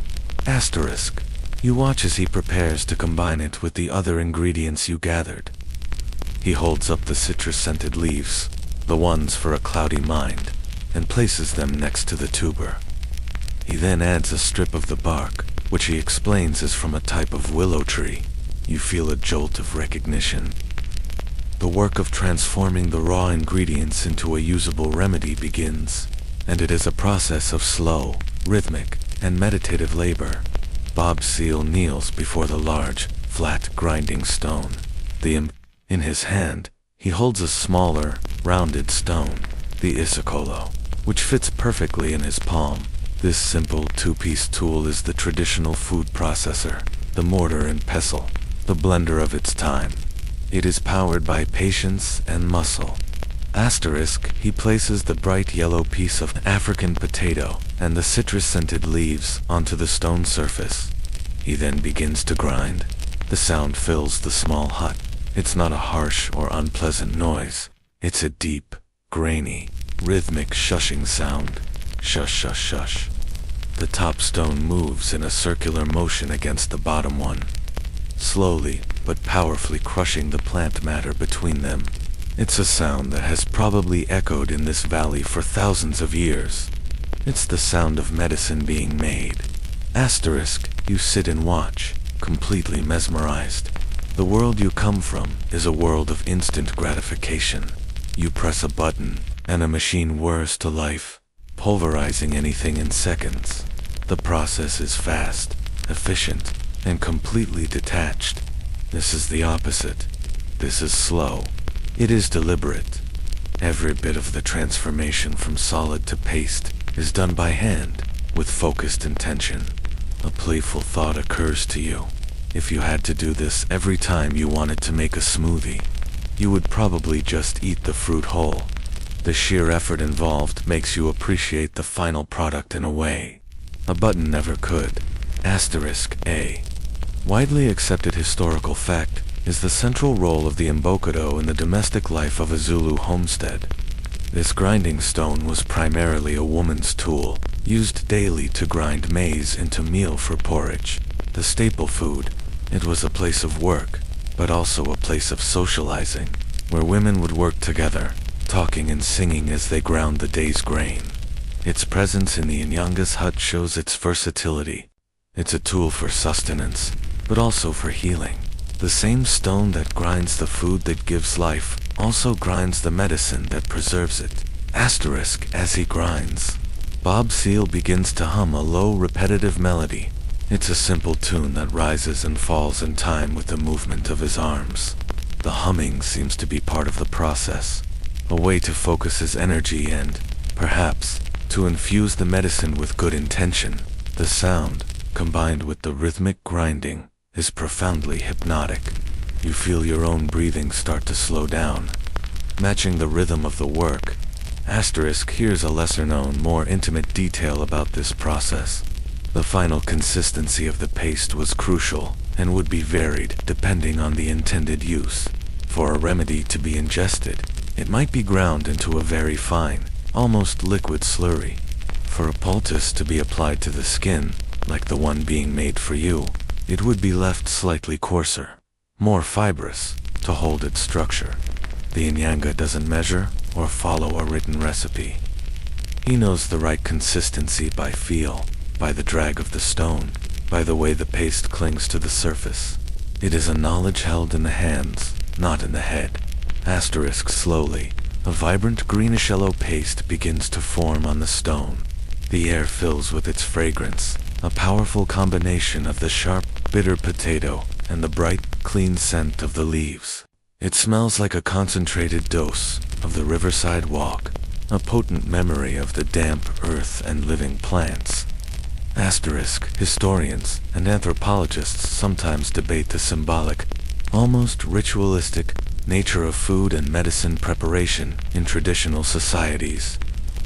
You watch as he prepares to combine it with the other ingredients you gathered. He holds up the citrus-scented leaves, the ones for a cloudy mind, and places them next to the tuber. He then adds a strip of the bark, which he explains is from a type of willow tree. You feel a jolt of recognition. The work of transforming the raw ingredients into a usable remedy begins, and it is a process of slow, rhythmic, and meditative labor. Bob Seal kneels before the large, flat grinding stone. In his hand, he holds a smaller, rounded stone, the isokolo, which fits perfectly in his palm. This simple two-piece tool is the traditional food processor, the mortar and pestle, the blender of its time. It is powered by patience and muscle. He places the bright yellow piece of African potato and the citrus-scented leaves onto the stone surface. He then begins to grind. The sound fills the small hut. It's not a harsh or unpleasant noise. It's a deep, grainy, rhythmic shushing sound. Shush, shush, shush. The top stone moves in a circular motion against the bottom one, slowly but powerfully crushing the plant matter between them. It's a sound that has probably echoed in this valley for thousands of years. It's the sound of medicine being made. You sit and watch, completely mesmerized. The world you come from is a world of instant gratification. You press a button, and a machine whirs to life, pulverizing anything in seconds. The process is fast, efficient, and completely detached. This is the opposite. This is slow. It is deliberate. Every bit of the transformation from solid to paste is done by hand, with focused intention. A playful thought occurs to you. If you had to do this every time you wanted to make a smoothie, you would probably just eat the fruit whole. The sheer effort involved makes you appreciate the final product in a way a button never could. A widely accepted historical fact is the central role of the mbokado in the domestic life of a Zulu homestead. This grinding stone was primarily a woman's tool, used daily to grind maize into meal for porridge, the staple food. It was a place of work, but also a place of socializing, where women would work together, talking and singing as they ground the day's grain. Its presence in the inyanga's hut shows its versatility. It's a tool for sustenance, but also for healing. The same stone that grinds the food that gives life also grinds the medicine that preserves it. As he grinds, Bob Seal begins to hum a low, repetitive melody. It's a simple tune that rises and falls in time with the movement of his arms. The humming seems to be part of the process, a way to focus his energy and, perhaps, to infuse the medicine with good intention. The sound, combined with the rhythmic grinding, is profoundly hypnotic. You feel your own breathing start to slow down, matching the rhythm of the work. Here's a lesser-known, more intimate detail about this process. The final consistency of the paste was crucial and would be varied depending on the intended use. For a remedy to be ingested, it might be ground into a very fine, almost liquid slurry. For a poultice to be applied to the skin, like the one being made for you, it would be left slightly coarser, more fibrous, to hold its structure. The inyanga doesn't measure or follow a written recipe. He knows the right consistency by feel, by the drag of the stone, by the way the paste clings to the surface. It is a knowledge held in the hands, not in the head. Slowly, a vibrant greenish-yellow paste begins to form on the stone. The air fills with its fragrance, a powerful combination of the sharp, bitter potato and the bright, clean scent of the leaves. It smells like a concentrated dose of the riverside walk, a potent memory of the damp earth and living plants. Historians and anthropologists sometimes debate the symbolic, almost ritualistic, nature of food and medicine preparation in traditional societies.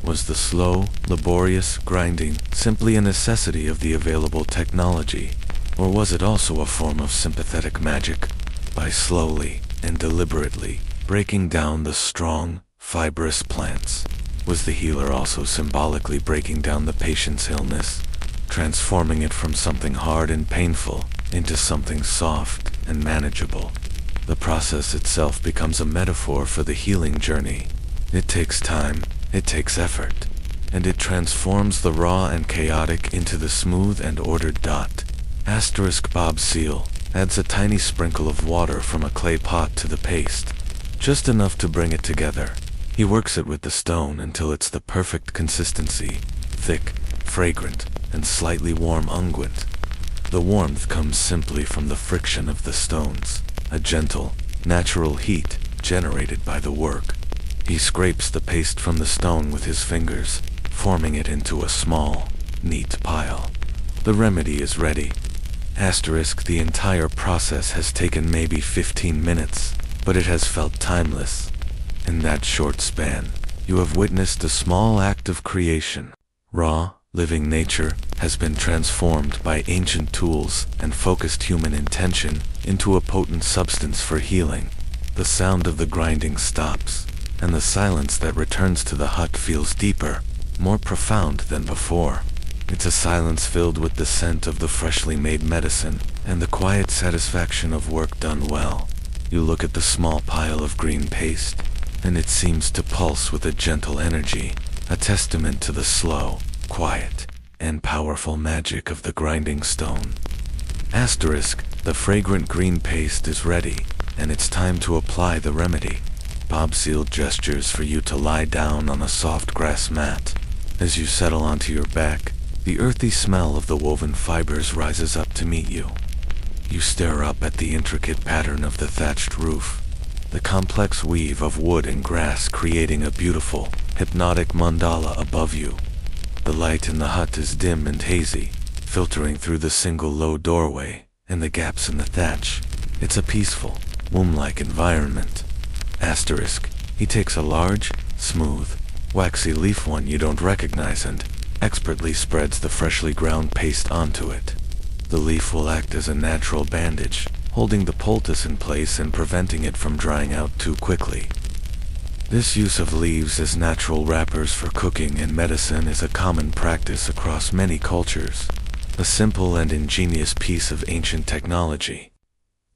Was the slow, laborious grinding simply a necessity of the available technology, or was it also a form of sympathetic magic? By slowly and deliberately breaking down the strong, fibrous plants, was the healer also symbolically breaking down the patient's illness? transforming it from something hard and painful into something soft and manageable. The process itself becomes a metaphor for the healing journey. It takes time, it takes effort, and it transforms the raw and chaotic into the smooth and ordered dot. Bob Seal adds a tiny sprinkle of water from a clay pot to the paste, just enough to bring it together. He works it with the stone until it's the perfect consistency, thick, fragrant, and slightly warm unguent. The warmth comes simply from the friction of the stones, a gentle, natural heat generated by the work. He scrapes the paste from the stone with his fingers, forming it into a small, neat pile. The remedy is ready. The entire process has taken maybe 15 minutes, but it has felt timeless. In that short span, you have witnessed a small act of creation. Raw, living nature has been transformed by ancient tools and focused human intention into a potent substance for healing. The sound of the grinding stops, and the silence that returns to the hut feels deeper, more profound than before. It's a silence filled with the scent of the freshly made medicine and the quiet satisfaction of work done well. You look at the small pile of green paste, and it seems to pulse with a gentle energy, a testament to the slow, quiet, and powerful magic of the grinding stone. The fragrant green paste is ready, and it's time to apply the remedy. Bob Seal gestures for you to lie down on a soft grass mat. As you settle onto your back, the earthy smell of the woven fibers rises up to meet you. You stare up at the intricate pattern of the thatched roof, the complex weave of wood and grass creating a beautiful, hypnotic mandala above you. The light in the hut is dim and hazy, filtering through the single low doorway and the gaps in the thatch. It's a peaceful, womb-like environment. He takes a large, smooth, waxy leaf one you don't recognize and expertly spreads the freshly ground paste onto it. The leaf will act as a natural bandage, holding the poultice in place and preventing it from drying out too quickly. This use of leaves as natural wrappers for cooking and medicine is a common practice across many cultures, a simple and ingenious piece of ancient technology.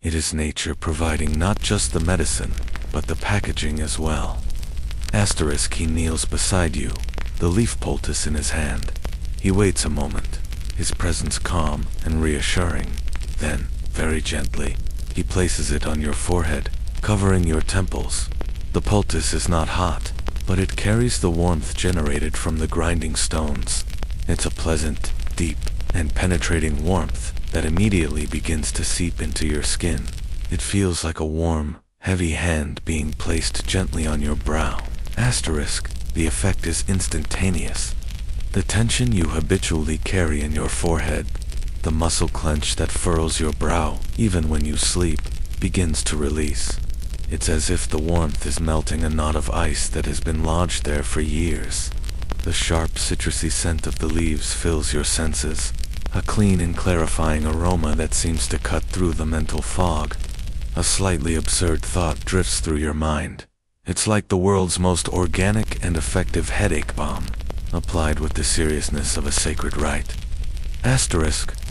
It is nature providing not just the medicine, but the packaging as well. He kneels beside you, the leaf poultice in his hand. He waits a moment, his presence calm and reassuring. Then, very gently, he places it on your forehead, covering your temples. The poultice is not hot, but it carries the warmth generated from the grinding stones. It's a pleasant, deep, and penetrating warmth that immediately begins to seep into your skin. It feels like a warm, heavy hand being placed gently on your brow. The effect is instantaneous. The tension you habitually carry in your forehead, the muscle clench that furrows your brow even when you sleep, begins to release. It's as if the warmth is melting a knot of ice that has been lodged there for years. The sharp citrusy scent of the leaves fills your senses, a clean and clarifying aroma that seems to cut through the mental fog. A slightly absurd thought drifts through your mind. It's like the world's most organic and effective headache balm, applied with the seriousness of a sacred rite.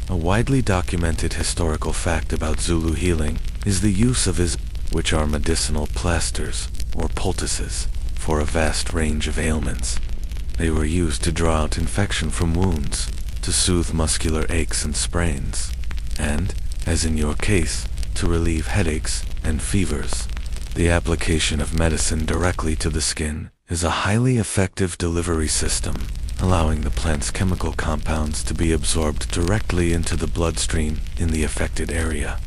A widely documented historical fact about Zulu healing is the use of which are medicinal plasters, or poultices, for a vast range of ailments. They were used to draw out infection from wounds, to soothe muscular aches and sprains, and, as in your case, to relieve headaches and fevers. The application of medicine directly to the skin is a highly effective delivery system, allowing the plant's chemical compounds to be absorbed directly into the bloodstream in the affected area.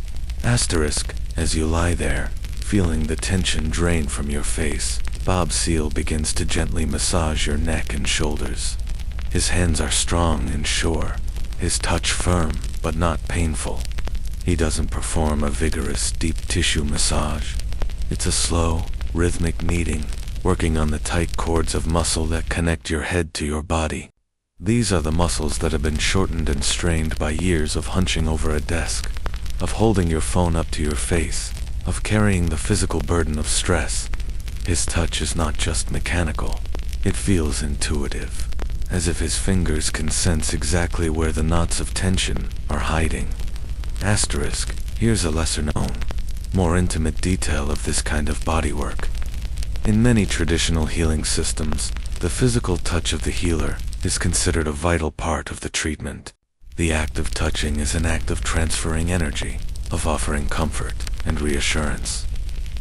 As you lie there, feeling the tension drain from your face, Bob Seal begins to gently massage your neck and shoulders. His hands are strong and sure, his touch firm but not painful. He doesn't perform a vigorous, deep tissue massage. It's a slow, rhythmic kneading, working on the tight cords of muscle that connect your head to your body. These are the muscles that have been shortened and strained by years of hunching over a desk, of holding your phone up to your face, of carrying the physical burden of stress. His touch is not just mechanical, it feels intuitive. as if his fingers can sense exactly where the knots of tension are hiding. Asterisk, here's a lesser-known, more intimate detail of this kind of bodywork. In many traditional healing systems, the physical touch of the healer is considered a vital part of the treatment. The act of touching is an act of transferring energy, of offering comfort and reassurance.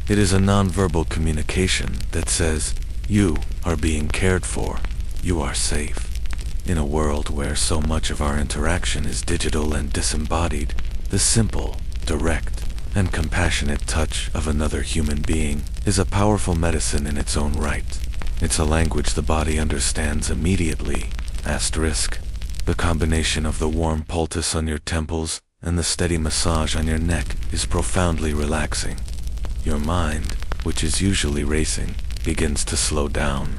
It is a nonverbal communication that says, you are being cared for, you are safe. In a world where so much of our interaction is digital and disembodied, the simple, direct, and compassionate touch of another human being is a powerful medicine in its own right. It's a language the body understands immediately. Asterisk. The combination of the warm poultice on your temples and the steady massage on your neck is profoundly relaxing. Your mind, which is usually racing, begins to slow down.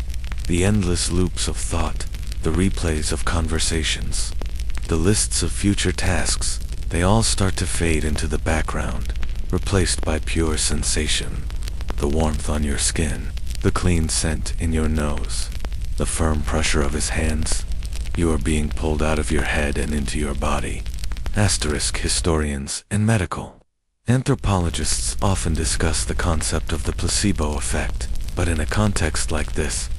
The endless loops of thought, the replays of conversations, the lists of future tasks, they all start to fade into the background, replaced by pure sensation. The warmth on your skin, the clean scent in your nose, the firm pressure of his hands. You are being pulled out of your head and into your body. Asterisk. Historians and medical anthropologists often discuss the concept of the placebo effect, but in a context like this,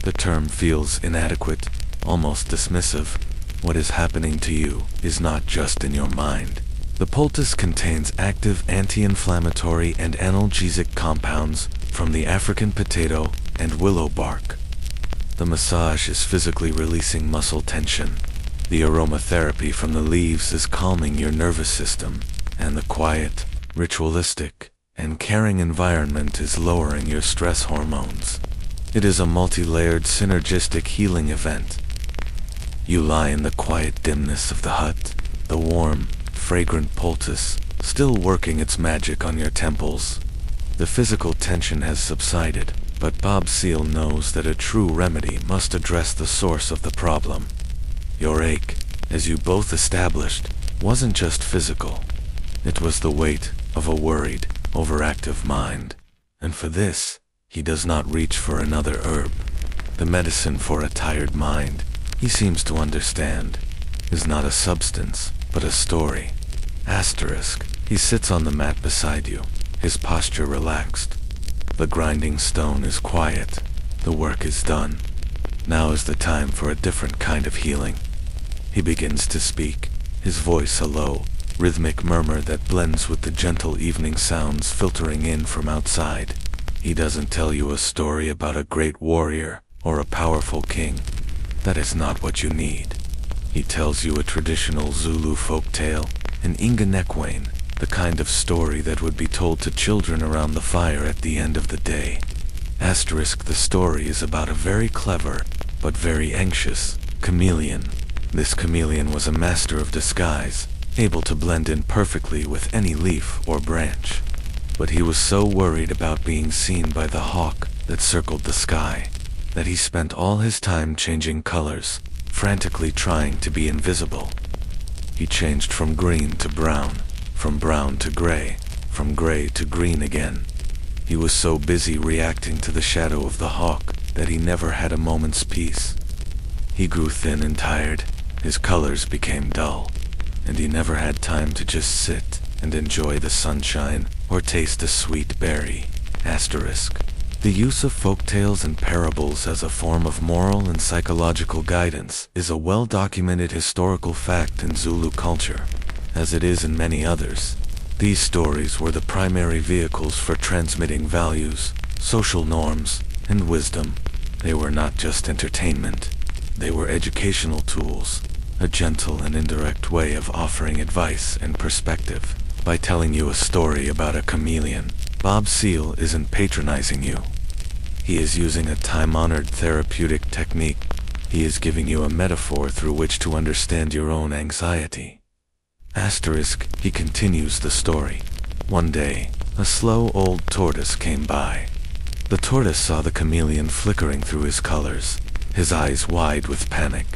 the term feels inadequate, almost dismissive. What is happening to you is not just in your mind. The poultice contains active anti-inflammatory and analgesic compounds from the African potato and willow bark. The massage is physically releasing muscle tension. The aromatherapy from the leaves is calming your nervous system, and the quiet, ritualistic, and caring environment is lowering your stress hormones. It is a multi-layered synergistic healing event. You lie in the quiet dimness of the hut, the warm, fragrant poultice still working its magic on your temples. The physical tension has subsided, but Bob Seal knows that a true remedy must address the source of the problem. Your ache, as you both established, wasn't just physical. It was the weight of a worried, overactive mind. And for this, he does not reach for another herb. The medicine for a tired mind, he seems to understand, is not a substance, but a story. Asterisk. He sits on the mat beside you, his posture relaxed. The grinding stone is quiet. The work is done. Now is the time for a different kind of healing. He begins to speak, his voice a low, rhythmic murmur that blends with the gentle evening sounds filtering in from outside. He doesn't tell you a story about a great warrior or a powerful king. That is not what you need. He tells you a traditional Zulu folk tale, an inga, the kind of story that would be told to children around the fire at the end of the day. Asterisk. The story is about a very clever, but very anxious, chameleon. This chameleon was a master of disguise, able to blend in perfectly with any leaf or branch. But he was so worried about being seen by the hawk that circled the sky, that he spent all his time changing colors, frantically trying to be invisible. He changed from green to brown, from brown to gray, from gray to green again. He was so busy reacting to the shadow of the hawk that he never had a moment's peace. He grew thin and tired, his colors became dull, and he never had time to just sit and enjoy the sunshine or taste a sweet berry. Asterisk. The use of folktales and parables as a form of moral and psychological guidance is a well-documented historical fact in Zulu culture, as it is in many others. These stories were the primary vehicles for transmitting values, social norms, and wisdom. They were not just entertainment. They were educational tools, a gentle and indirect way of offering advice and perspective. By telling you a story about a chameleon, Bob Seal isn't patronizing you. He is using a time-honored therapeutic technique. He is giving you a metaphor through which to understand your own anxiety. Asterisk. He continues the story. One day, a slow old tortoise came by. The tortoise saw the chameleon flickering through his colors, his eyes wide with panic.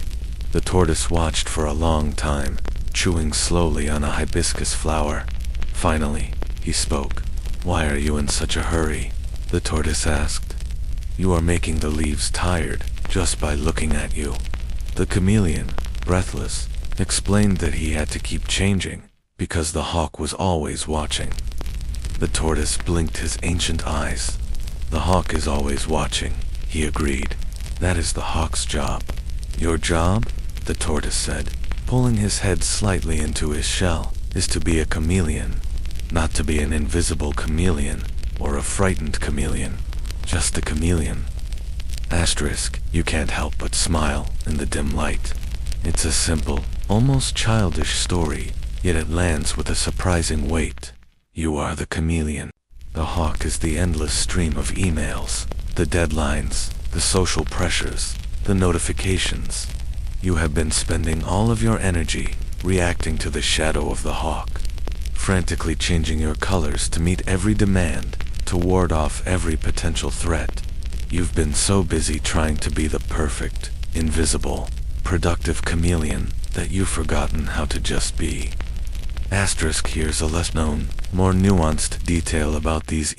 The tortoise watched for a long time, chewing slowly on a hibiscus flower. Finally, he spoke. "Why are you in such a hurry?" the tortoise asked. "You are making the leaves tired just by looking at you." The chameleon, breathless, explained that he had to keep changing, because the hawk was always watching. The tortoise blinked his ancient eyes. The hawk is always watching, he agreed. That is the hawk's job. Your job, the tortoise said, pulling his head slightly into his shell, is to be a chameleon. Not to be an invisible chameleon, or a frightened chameleon. Just a chameleon. Asterisk, you can't help but smile in the dim light. It's a simple, almost childish story, yet it lands with a surprising weight. You are the chameleon. The hawk is the endless stream of emails, the deadlines, the social pressures, the notifications. You have been spending all of your energy reacting to the shadow of the hawk, frantically changing your colors to meet every demand, to ward off every potential threat. You've been so busy trying to be the perfect, invisible, productive chameleon that you've forgotten how to just be. Asterisk, here's a less known, more nuanced detail about these.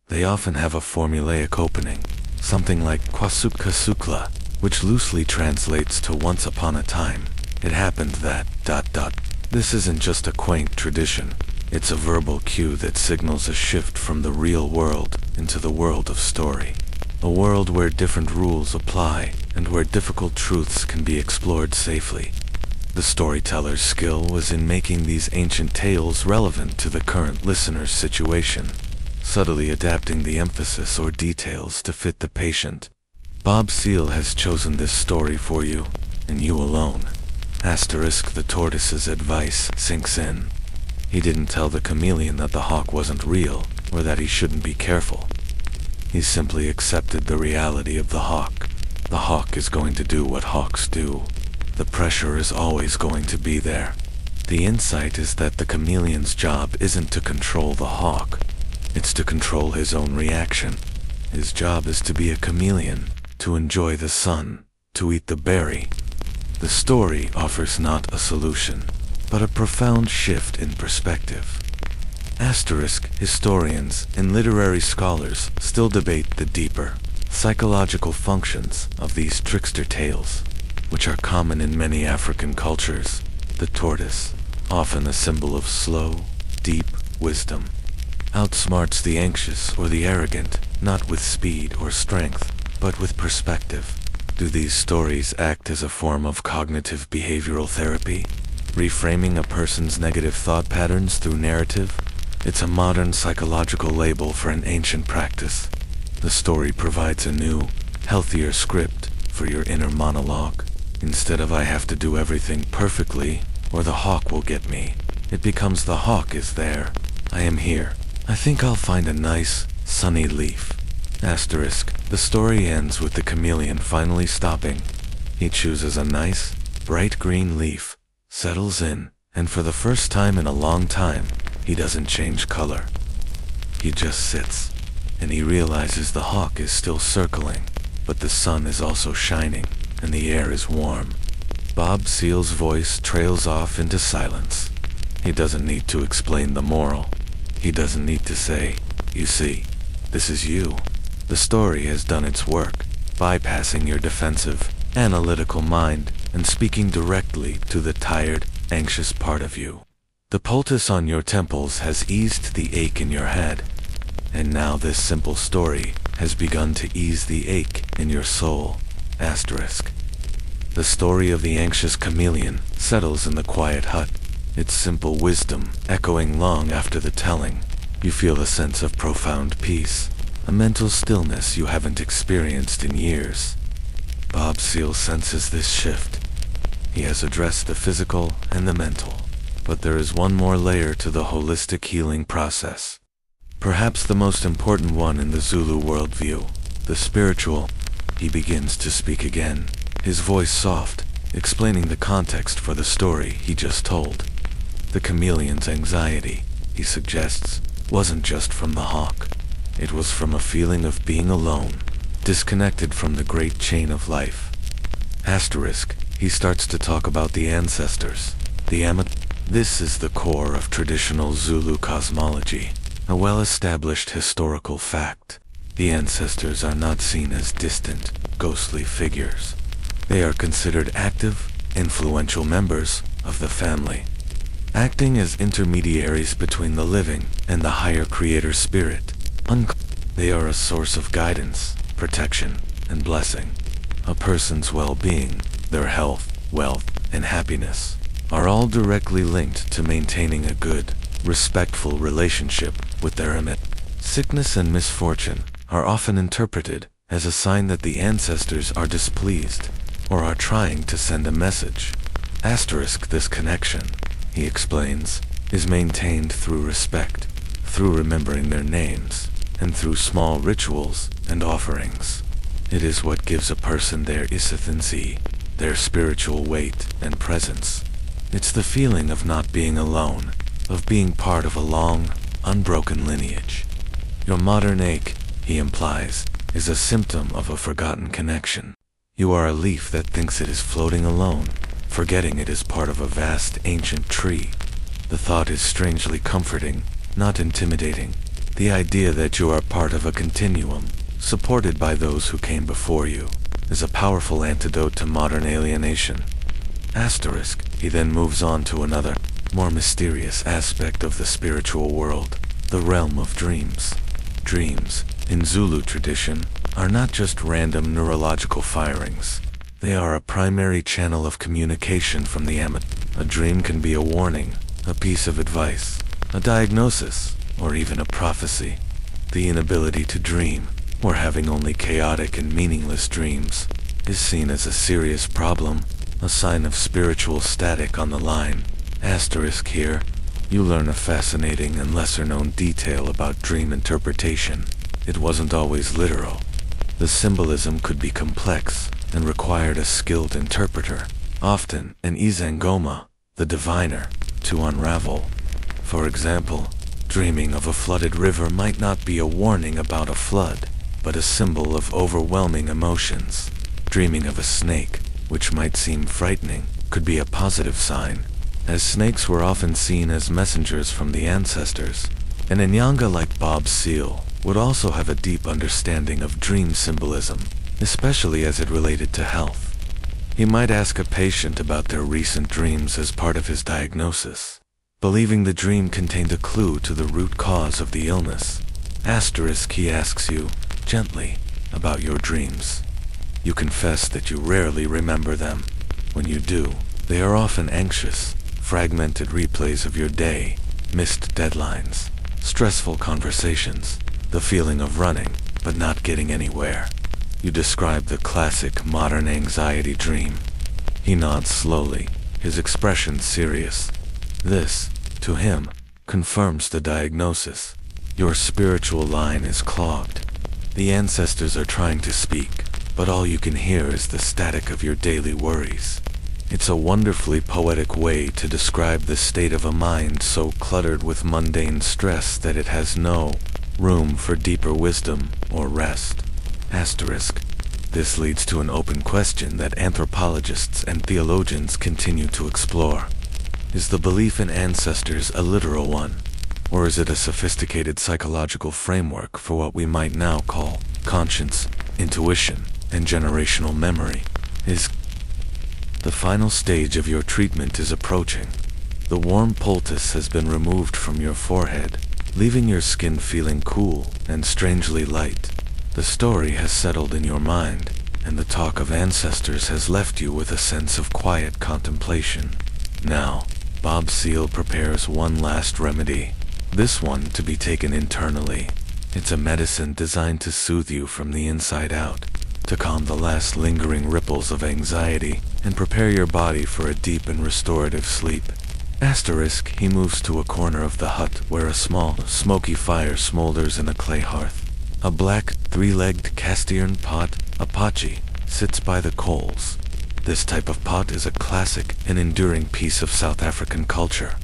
They often have a formulaic opening, something like KwaZulu-Natal, which loosely translates to once upon a time. It happened that, ... This isn't just a quaint tradition. It's a verbal cue that signals a shift from the real world into the world of story. A world where different rules apply and where difficult truths can be explored safely. The storyteller's skill was in making these ancient tales relevant to the current listener's situation, subtly adapting the emphasis or details to fit the patient. Bob Seale has chosen this story for you, and you alone. Asterisk, the tortoise's advice sinks in. He didn't tell the chameleon that the hawk wasn't real, or that he shouldn't be careful. He simply accepted the reality of the hawk. The hawk is going to do what hawks do. The pressure is always going to be there. The insight is that the chameleon's job isn't to control the hawk. It's to control his own reaction. His job is to be a chameleon, to enjoy the sun, to eat the berry. The story offers not a solution, but a profound shift in perspective. Asterisk, historians and literary scholars still debate the deeper, psychological functions of these trickster tales, which are common in many African cultures. The tortoise, often a symbol of slow, deep wisdom, outsmarts the anxious or the arrogant, not with speed or strength, but with perspective. Do these stories act as a form of cognitive behavioral therapy, reframing a person's negative thought patterns through narrative? It's a modern psychological label for an ancient practice. The story provides a new, healthier script for your inner monologue. Instead of "I have to do everything perfectly, or the hawk will get me," it becomes "the hawk is there. I am here. I think I'll find a nice, sunny leaf." Asterisk, the story ends with the chameleon finally stopping. He chooses a nice, bright green leaf, settles in, and for the first time in a long time, he doesn't change color. He just sits, and he realizes the hawk is still circling, but the sun is also shining, and the air is warm. Bob Seale's voice trails off into silence. He doesn't need to explain the moral. He doesn't need to say, "You see, this is you." The story has done its work, bypassing your defensive, analytical mind and speaking directly to the tired, anxious part of you. The poultice on your temples has eased the ache in your head, and now this simple story has begun to ease the ache in your soul. Asterisk. The story of the anxious chameleon settles in the quiet hut, its simple wisdom echoing long after the telling. You feel a sense of profound peace, a mental stillness you haven't experienced in years. Bob Seale senses this shift. He has addressed the physical and the mental, but there is one more layer to the holistic healing process. Perhaps the most important one in the Zulu worldview, the spiritual. He begins to speak again, his voice soft, explaining the context for the story he just told. The chameleon's anxiety, he suggests, wasn't just from the hawk. It was from a feeling of being alone, disconnected from the great chain of life. Asterisk, he starts to talk about the ancestors, the Amat. This is the core of traditional Zulu cosmology, a well-established historical fact. The ancestors are not seen as distant, ghostly figures. They are considered active, influential members of the family, acting as intermediaries between the living and the higher creator spirit. They are a source of guidance, protection, and blessing. A person's well-being, their health, wealth, and happiness are all directly linked to maintaining a good, respectful relationship with their Emmet. Sickness and misfortune are often interpreted as a sign that the ancestors are displeased or are trying to send a message. This connection, he explains, is maintained through respect, through remembering their names, and through small rituals and offerings. It is what gives a person their isithency, their spiritual weight and presence. It's the feeling of not being alone, of being part of a long, unbroken lineage. Your modern ache, he implies, is a symptom of a forgotten connection. You are a leaf that thinks it is floating alone, forgetting it is part of a vast ancient tree. The thought is strangely comforting, not intimidating. The idea that you are part of a continuum, supported by those who came before you, is a powerful antidote to modern alienation. He then moves on to another, more mysterious aspect of the spiritual world, the realm of dreams. Dreams, in Zulu tradition, are not just random neurological firings. They are a primary channel of communication from the Emmet. A dream can be a warning, a piece of advice, a diagnosis, or even a prophecy. The inability to dream, or having only chaotic and meaningless dreams, is seen as a serious problem, a sign of spiritual static on the line. Here, you learn a fascinating and lesser-known detail about dream interpretation. It wasn't always literal. The symbolism could be complex and required a skilled interpreter, often an izangoma, the diviner, to unravel. For example, dreaming of a flooded river might not be a warning about a flood, but a symbol of overwhelming emotions. Dreaming of a snake, which might seem frightening, could be a positive sign, as snakes were often seen as messengers from the ancestors. An inyanga like Bob Seal would also have a deep understanding of dream symbolism, especially as it related to health. He might ask a patient about their recent dreams as part of his diagnosis, believing the dream contained a clue to the root cause of the illness. He asks you, gently, about your dreams. You confess that you rarely remember them. When you do, they are often anxious, fragmented replays of your day, missed deadlines, stressful conversations, the feeling of running, but not getting anywhere. You describe the classic modern anxiety dream. He nods slowly, his expression serious. This, to him, confirms the diagnosis. Your spiritual line is clogged. The ancestors are trying to speak, but all you can hear is the static of your daily worries. It's a wonderfully poetic way to describe the state of a mind so cluttered with mundane stress that it has no room for deeper wisdom or rest. This leads to an open question that anthropologists and theologians continue to explore. Is the belief in ancestors a literal one, or is it a sophisticated psychological framework for what we might now call conscience, intuition, and generational memory? The final stage of your treatment is approaching. The warm poultice has been removed from your forehead, leaving your skin feeling cool and strangely light. The story has settled in your mind, and the talk of ancestors has left you with a sense of quiet contemplation. Now, Bob Seal prepares one last remedy, this one to be taken internally. It's a medicine designed to soothe you from the inside out, to calm the last lingering ripples of anxiety and prepare your body for a deep and restorative sleep. He moves to a corner of the hut where a small, smoky fire smolders in a clay hearth. A black, three-legged cast-iron pot, Apache, sits by the coals. This type of pot is a classic and enduring piece of South African culture,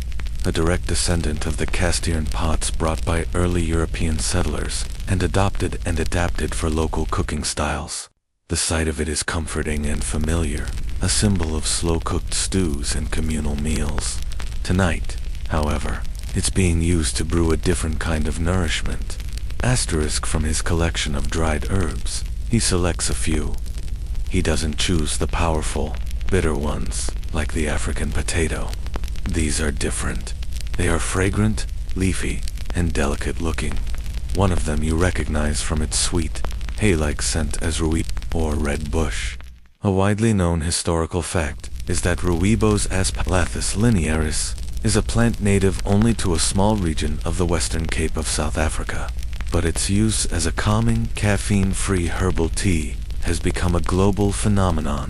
a direct descendant of the cast-iron pots brought by early European settlers and adopted and adapted for local cooking styles. The sight of it is comforting and familiar, a symbol of slow-cooked stews and communal meals. Tonight, however, it's being used to brew a different kind of nourishment. From his collection of dried herbs, he selects a few. He doesn't choose the powerful, bitter ones, like the African potato. These are different. They are fragrant, leafy, and delicate looking. One of them you recognize from its sweet, hay-like scent as Rui, or red bush. A widely known historical fact is that Ruibos aspalathus linearis is a plant native only to a small region of the Western Cape of South Africa, but its use as a calming, caffeine-free herbal tea has become a global phenomenon.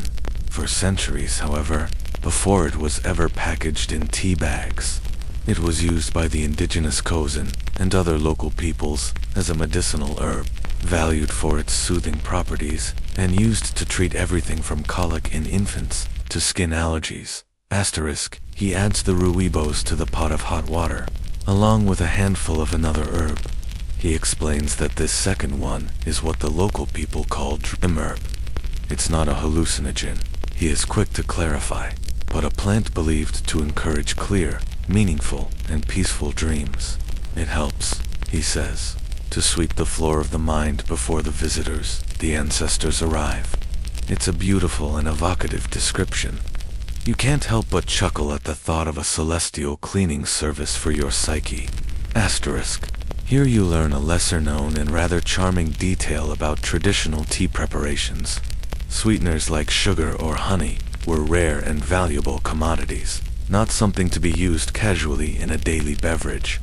For centuries, however, before it was ever packaged in tea bags, it was used by the indigenous KwaZulu and other local peoples as a medicinal herb, valued for its soothing properties, and used to treat everything from colic in infants to skin allergies. Asterisk, he adds the ruibos to the pot of hot water, along with a handful of another herb. He explains that this second one is what the local people call dream herb. It's not a hallucinogen, he is quick to clarify, but a plant believed to encourage clear, meaningful, and peaceful dreams. It helps, he says, to sweep the floor of the mind before the visitors, the ancestors, arrive. It's a beautiful and evocative description. You can't help but chuckle at the thought of a celestial cleaning service for your psyche. Asterisk. Here you learn a lesser-known and rather charming detail about traditional tea preparations. Sweeteners like sugar or honey were rare and valuable commodities, not something to be used casually in a daily beverage.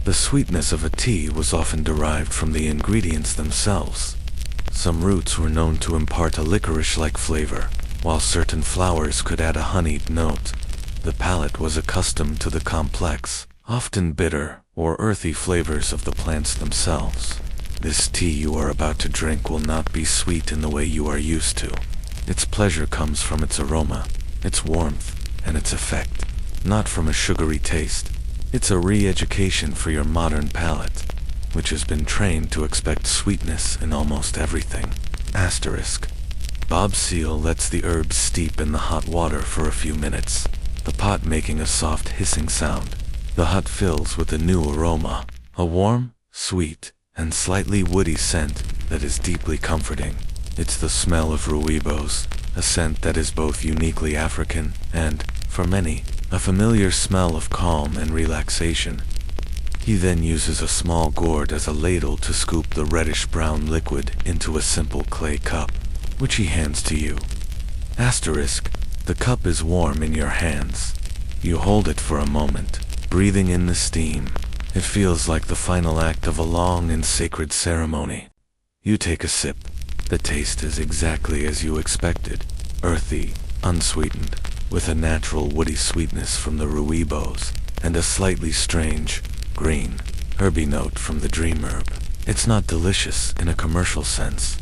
The sweetness of a tea was often derived from the ingredients themselves. Some roots were known to impart a licorice-like flavor, while certain flowers could add a honeyed note. The palate was accustomed to the complex, often bitter or earthy flavors of the plants themselves. This tea you are about to drink will not be sweet in the way you are used to. Its pleasure comes from its aroma, its warmth, and its effect, not from a sugary taste. It's a re-education for your modern palate, which has been trained to expect sweetness in almost everything. Asterisk. Bob Seal lets the herbs steep in the hot water for a few minutes, the pot making a soft hissing sound. The hut fills with a new aroma, a warm, sweet, and slightly woody scent that is deeply comforting. It's the smell of ruibos, a scent that is both uniquely African and, for many, a familiar smell of calm and relaxation. He then uses a small gourd as a ladle to scoop the reddish-brown liquid into a simple clay cup, which he hands to you. Asterisk. The cup is warm in your hands. You hold it for a moment, breathing in the steam. It feels like the final act of a long and sacred ceremony. You take a sip. The taste is exactly as you expected, earthy, unsweetened, with a natural woody sweetness from the ruibos, and a slightly strange, green, herby note from the dream herb. It's not delicious in a commercial sense,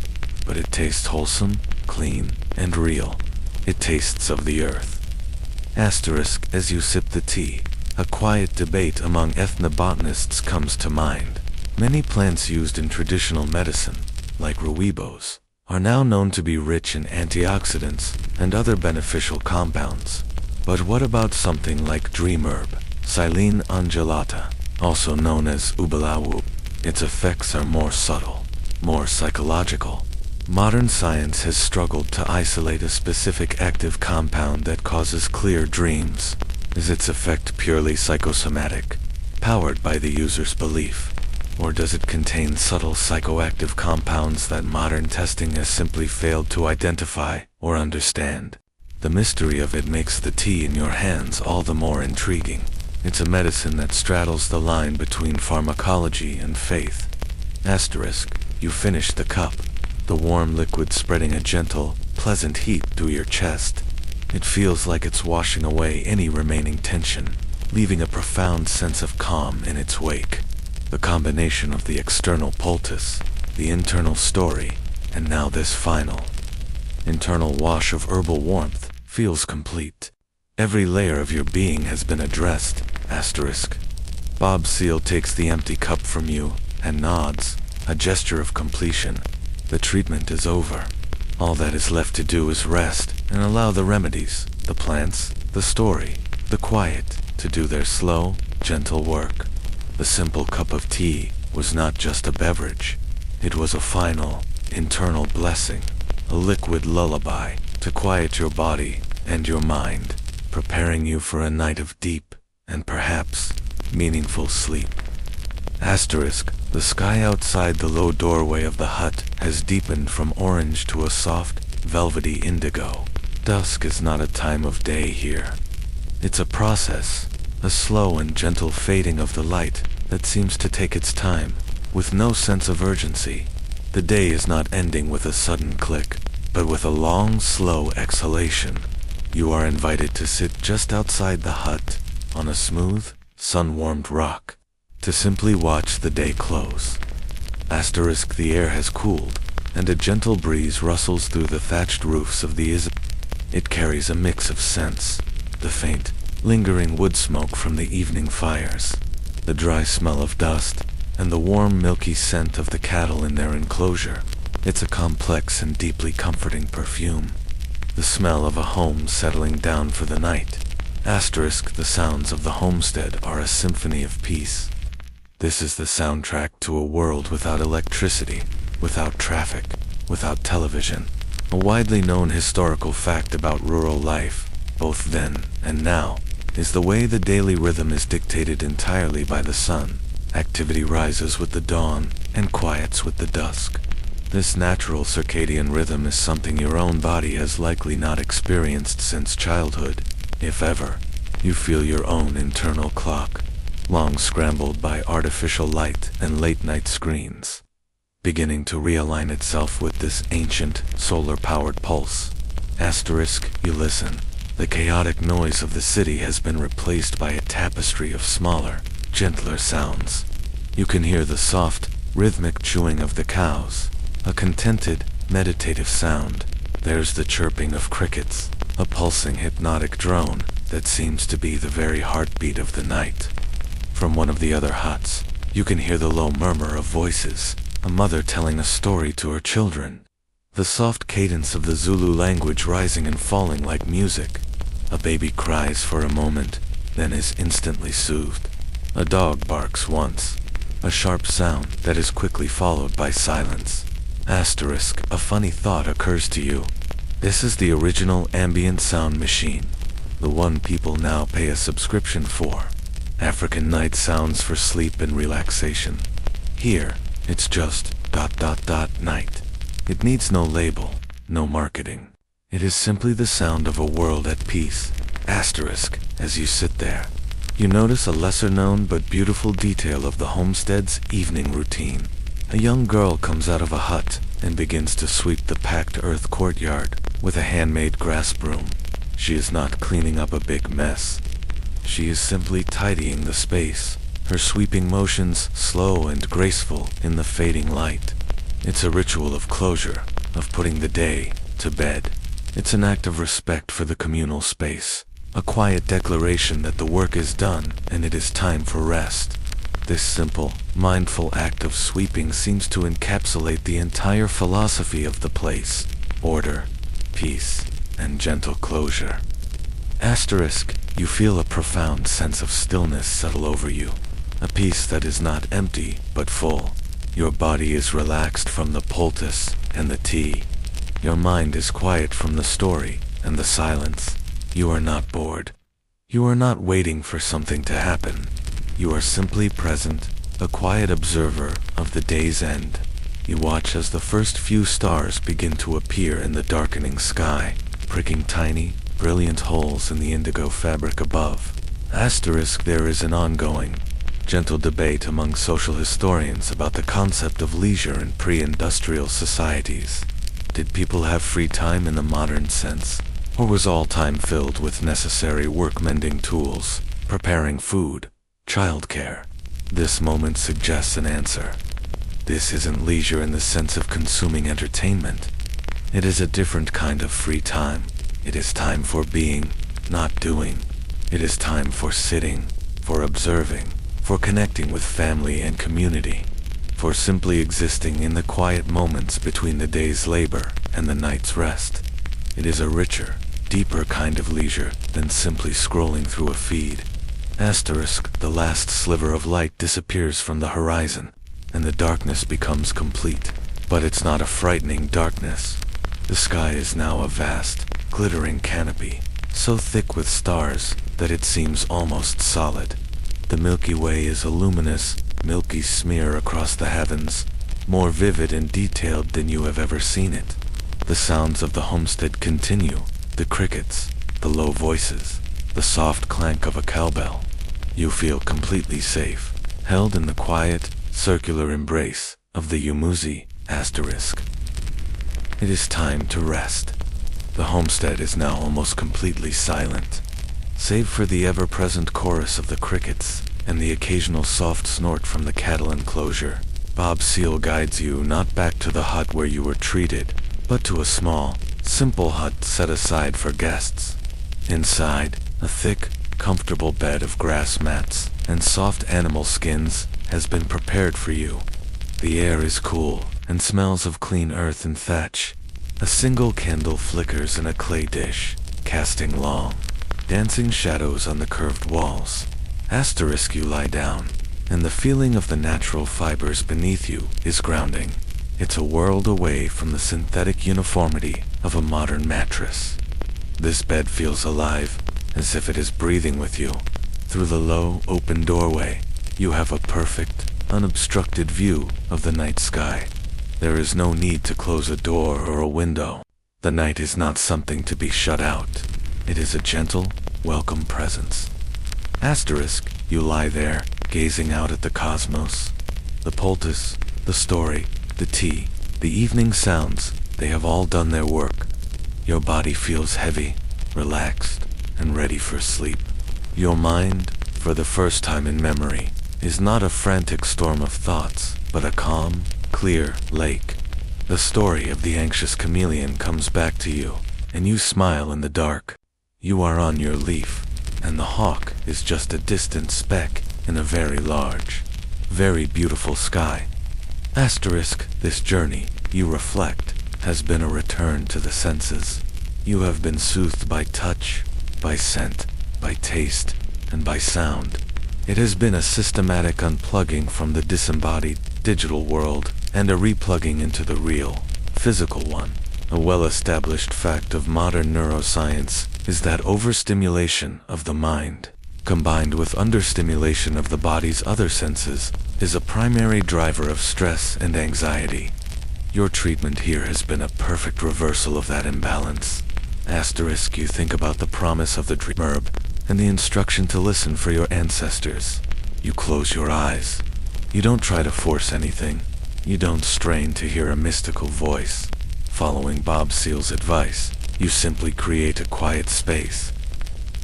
but it tastes wholesome, clean, and real. It tastes of the earth. Asterisk. As you sip the tea, a quiet debate among ethnobotanists comes to mind. Many plants used in traditional medicine, like ruibos, are now known to be rich in antioxidants and other beneficial compounds. But what about something like dream herb, Silene undulata, also known as ubalawu? Its effects are more subtle, more psychological. Modern science has struggled to isolate a specific active compound that causes clear dreams. Is its effect purely psychosomatic, powered by the user's belief? Or does it contain subtle psychoactive compounds that modern testing has simply failed to identify or understand? The mystery of it makes the tea in your hands all the more intriguing. It's a medicine that straddles the line between pharmacology and faith. Asterisk. You finish the cup, the warm liquid spreading a gentle, pleasant heat through your chest. It feels like it's washing away any remaining tension, leaving a profound sense of calm in its wake. The combination of the external poultice, the internal story, and now this final, internal wash of herbal warmth feels complete. Every layer of your being has been addressed. Asterisk. Bob Seal takes the empty cup from you and nods, a gesture of completion. The treatment is over. All that is left to do is rest and allow the remedies, the plants, the story, the quiet, to do their slow, gentle work. The simple cup of tea was not just a beverage. It was a final, internal blessing, a liquid lullaby to quiet your body and your mind, preparing you for a night of deep and perhaps meaningful sleep. Asterisk, the sky outside the low doorway of the hut has deepened from orange to a soft, velvety indigo. Dusk is not a time of day here. It's a process, a slow and gentle fading of the light that seems to take its time, with no sense of urgency. The day is not ending with a sudden click, but with a long, slow exhalation. You are invited to sit just outside the hut, on a smooth, sun-warmed rock, to simply watch the day close. Asterisk, the air has cooled, and a gentle breeze rustles through the thatched roofs of the It carries a mix of scents, the faint, lingering wood smoke from the evening fires, the dry smell of dust, and the warm, milky scent of the cattle in their enclosure. It's a complex and deeply comforting perfume. The smell of a home settling down for the night. Asterisk, the sounds of the homestead are a symphony of peace. This is the soundtrack to a world without electricity, without traffic, without television. A widely known historical fact about rural life, both then and now, is the way the daily rhythm is dictated entirely by the sun. Activity rises with the dawn and quiets with the dusk. This natural circadian rhythm is something your own body has likely not experienced since childhood, if ever. You feel your own internal clock, long scrambled by artificial light and late-night screens, beginning to realign itself with this ancient, solar-powered pulse. Asterisk, you listen. The chaotic noise of the city has been replaced by a tapestry of smaller, gentler sounds. You can hear the soft, rhythmic chewing of the cows, a contented, meditative sound. There's the chirping of crickets, a pulsing hypnotic drone that seems to be the very heartbeat of the night. From one of the other huts, you can hear the low murmur of voices, a mother telling a story to her children. The soft cadence of the Zulu language rising and falling like music. A baby cries for a moment, then is instantly soothed. A dog barks once, a sharp sound that is quickly followed by silence. Asterisk, a funny thought occurs to you. This is the original ambient sound machine, the one people now pay a subscription for. African night sounds for sleep and relaxation. Here, it's just ... night. It needs no label, no marketing. It is simply the sound of a world at peace. Asterisk, as you sit there, you notice a lesser-known but beautiful detail of the homestead's evening routine. A young girl comes out of a hut and begins to sweep the packed earth courtyard with a handmade grass broom. She is not cleaning up a big mess. She is simply tidying the space, her sweeping motions slow and graceful in the fading light. It's a ritual of closure, of putting the day to bed. It's an act of respect for the communal space, a quiet declaration that the work is done and it is time for rest. This simple, mindful act of sweeping seems to encapsulate the entire philosophy of the place: order, peace, and gentle closure. Asterisk, you feel a profound sense of stillness settle over you, a peace that is not empty but full. Your body is relaxed from the poultice and the tea. Your mind is quiet from the story and the silence. You are not bored. You are not waiting for something to happen. You are simply present, a quiet observer of the day's end. You watch as the first few stars begin to appear in the darkening sky, pricking tiny, brilliant holes in the indigo fabric above. Asterisk, there is an ongoing, gentle debate among social historians about the concept of leisure in pre-industrial societies. Did people have free time in the modern sense, or was all time filled with necessary work-mending tools, preparing food, childcare? This moment suggests an answer. This isn't leisure in the sense of consuming entertainment. It is a different kind of free time. It is time for being, not doing. It is time for sitting, for observing, for connecting with family and community, for simply existing in the quiet moments between the day's labor and the night's rest. It is a richer, deeper kind of leisure than simply scrolling through a feed. Asterisk, the last sliver of light disappears from the horizon, and the darkness becomes complete. But it's not a frightening darkness. The sky is now a vast, glittering canopy, so thick with stars that it seems almost solid. The Milky Way is a luminous, milky smear across the heavens, more vivid and detailed than you have ever seen it. The sounds of the homestead continue, the crickets, the low voices, the soft clank of a cowbell. You feel completely safe, held in the quiet, circular embrace of the Umuzi asterisk. It is time to rest. The homestead is now almost completely silent, save for the ever-present chorus of the crickets and the occasional soft snort from the cattle enclosure. Bob Seal guides you not back to the hut where you were treated, but to a small, simple hut set aside for guests. Inside, a thick, comfortable bed of grass mats and soft animal skins has been prepared for you. The air is cool and smells of clean earth and thatch. A single candle flickers in a clay dish, casting long, dancing shadows on the curved walls. Asterisk, you lie down, and the feeling of the natural fibers beneath you is grounding. It's a world away from the synthetic uniformity of a modern mattress. This bed feels alive, as if it is breathing with you. Through the low, open doorway, you have a perfect, unobstructed view of the night sky. There is no need to close a door or a window. The night is not something to be shut out. It is a gentle, welcome presence. Asterisk, you lie there, gazing out at the cosmos. The poultice, the story, the tea, the evening sounds, they have all done their work. Your body feels heavy, relaxed, and ready for sleep. Your mind, for the first time in memory, is not a frantic storm of thoughts, but a calm, clear lake. The story of the anxious chameleon comes back to you, and you smile in the dark. You are on your leaf, and the hawk is just a distant speck in a very large, very beautiful sky. Asterisk, this journey, you reflect, has been a return to the senses. You have been soothed by touch, by scent, by taste, and by sound. It has been a systematic unplugging from the disembodied, digital world and a replugging into the real, physical one. A well-established fact of modern neuroscience is that overstimulation of the mind, combined with understimulation of the body's other senses, is a primary driver of stress and anxiety. Your treatment here has been a perfect reversal of that imbalance. Asterisk, you think about the promise of the dream herb and the instruction to listen for your ancestors. You close your eyes. You don't try to force anything. You don't strain to hear a mystical voice. Following Bob Seal's advice, you simply create a quiet space.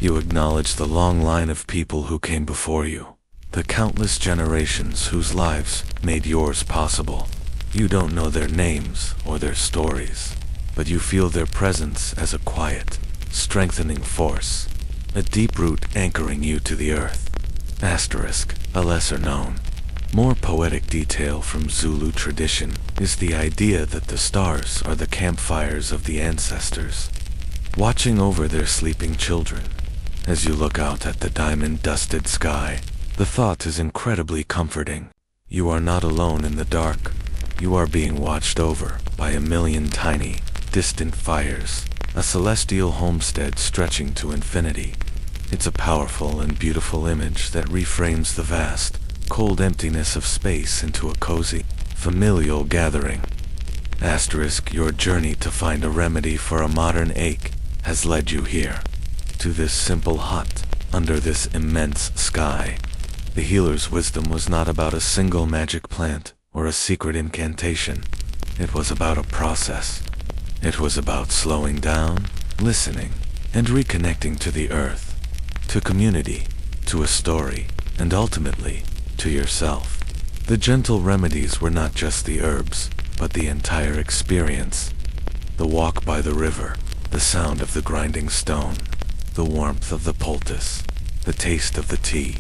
You acknowledge the long line of people who came before you, the countless generations whose lives made yours possible. You don't know their names or their stories, but you feel their presence as a quiet, strengthening force, a deep root anchoring you to the earth. Asterisk, a lesser known, more poetic detail from Zulu tradition is the idea that the stars are the campfires of the ancestors, watching over their sleeping children. As you look out at the diamond-dusted sky, the thought is incredibly comforting. You are not alone in the dark. You are being watched over by a million tiny, distant fires, a celestial homestead stretching to infinity. It's a powerful and beautiful image that reframes the vast, cold emptiness of space into a cozy, familial gathering. Asterisk, your journey to find a remedy for a modern ache has led you here, to this simple hut, under this immense sky. The healer's wisdom was not about a single magic plant or a secret incantation. It was about a process. It was about slowing down, listening, and reconnecting to the earth, to community, to a story, and ultimately, to yourself. The gentle remedies were not just the herbs, but the entire experience. The walk by the river, the sound of the grinding stone, the warmth of the poultice, the taste of the tea,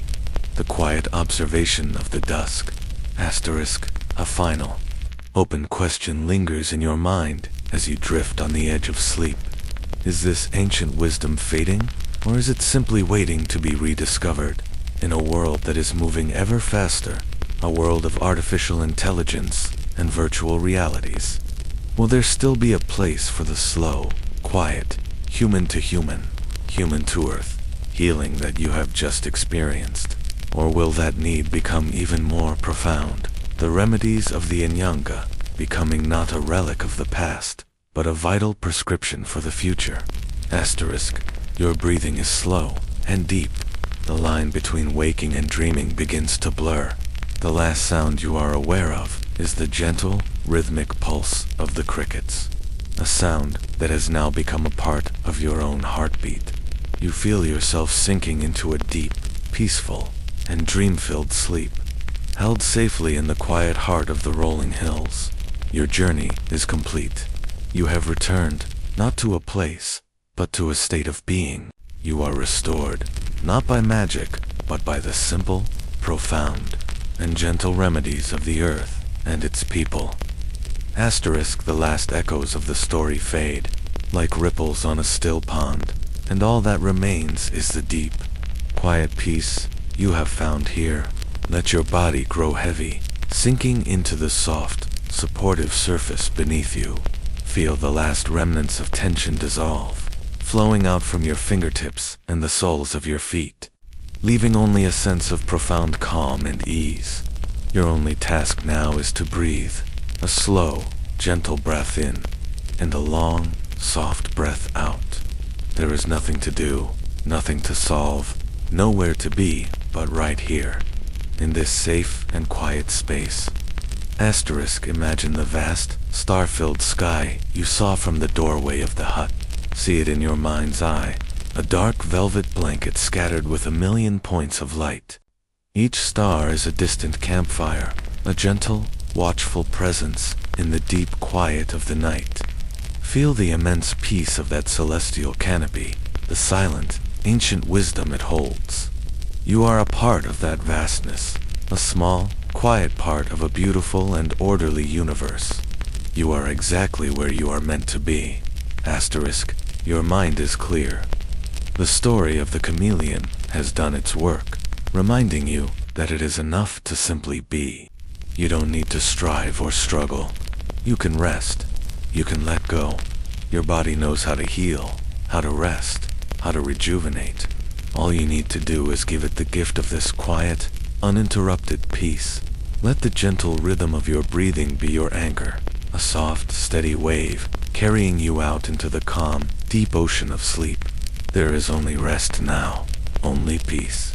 the quiet observation of the dusk. Asterisk, a final, open question lingers in your mind as you drift on the edge of sleep. Is this ancient wisdom fading, or is it simply waiting to be rediscovered? In a world that is moving ever faster, a world of artificial intelligence and virtual realities, Will there still be a place for the slow, quiet, human to human, human to earth, healing that you have just experienced? Or will that need become even more profound? The remedies of the inyanga becoming not a relic of the past, but a vital prescription for the future. Asterisk, your breathing is slow and deep. The line between waking and dreaming begins to blur. The last sound you are aware of is the gentle, rhythmic pulse of the crickets. A sound that has now become a part of your own heartbeat. You feel yourself sinking into a deep, peaceful, and dream-filled sleep, held safely in the quiet heart of the rolling hills. Your journey is complete. You have returned, not to a place, but to a state of being. You are restored, not by magic, but by the simple, profound, and gentle remedies of the earth and its people. Asterisk, the last echoes of the story fade, like ripples on a still pond, and all that remains is the deep, quiet peace you have found here. Let your body grow heavy, sinking into the soft, supportive surface beneath you. Feel the last remnants of tension dissolve, flowing out from your fingertips and the soles of your feet, leaving only a sense of profound calm and ease. Your only task now is to breathe, a slow, gentle breath in, and a long, soft breath out. There is nothing to do, nothing to solve, nowhere to be but right here, in this safe and quiet space. Asterisk, imagine the vast, star-filled sky you saw from the doorway of the hut. See it in your mind's eye, a dark velvet blanket scattered with a million points of light. Each star is a distant campfire, a gentle, watchful presence in the deep quiet of the night. Feel the immense peace of that celestial canopy, the silent, ancient wisdom it holds. You are a part of that vastness, a small, quiet part of a beautiful and orderly universe. You are exactly where you are meant to be. Asterisk, your mind is clear. The story of the chameleon has done its work, reminding you that it is enough to simply be. You don't need to strive or struggle. You can rest. You can let go. Your body knows how to heal, how to rest, how to rejuvenate. All you need to do is give it the gift of this quiet, uninterrupted peace. Let the gentle rhythm of your breathing be your anchor, a soft, steady wave carrying you out into the calm, deep ocean of sleep. There is only rest now, only peace.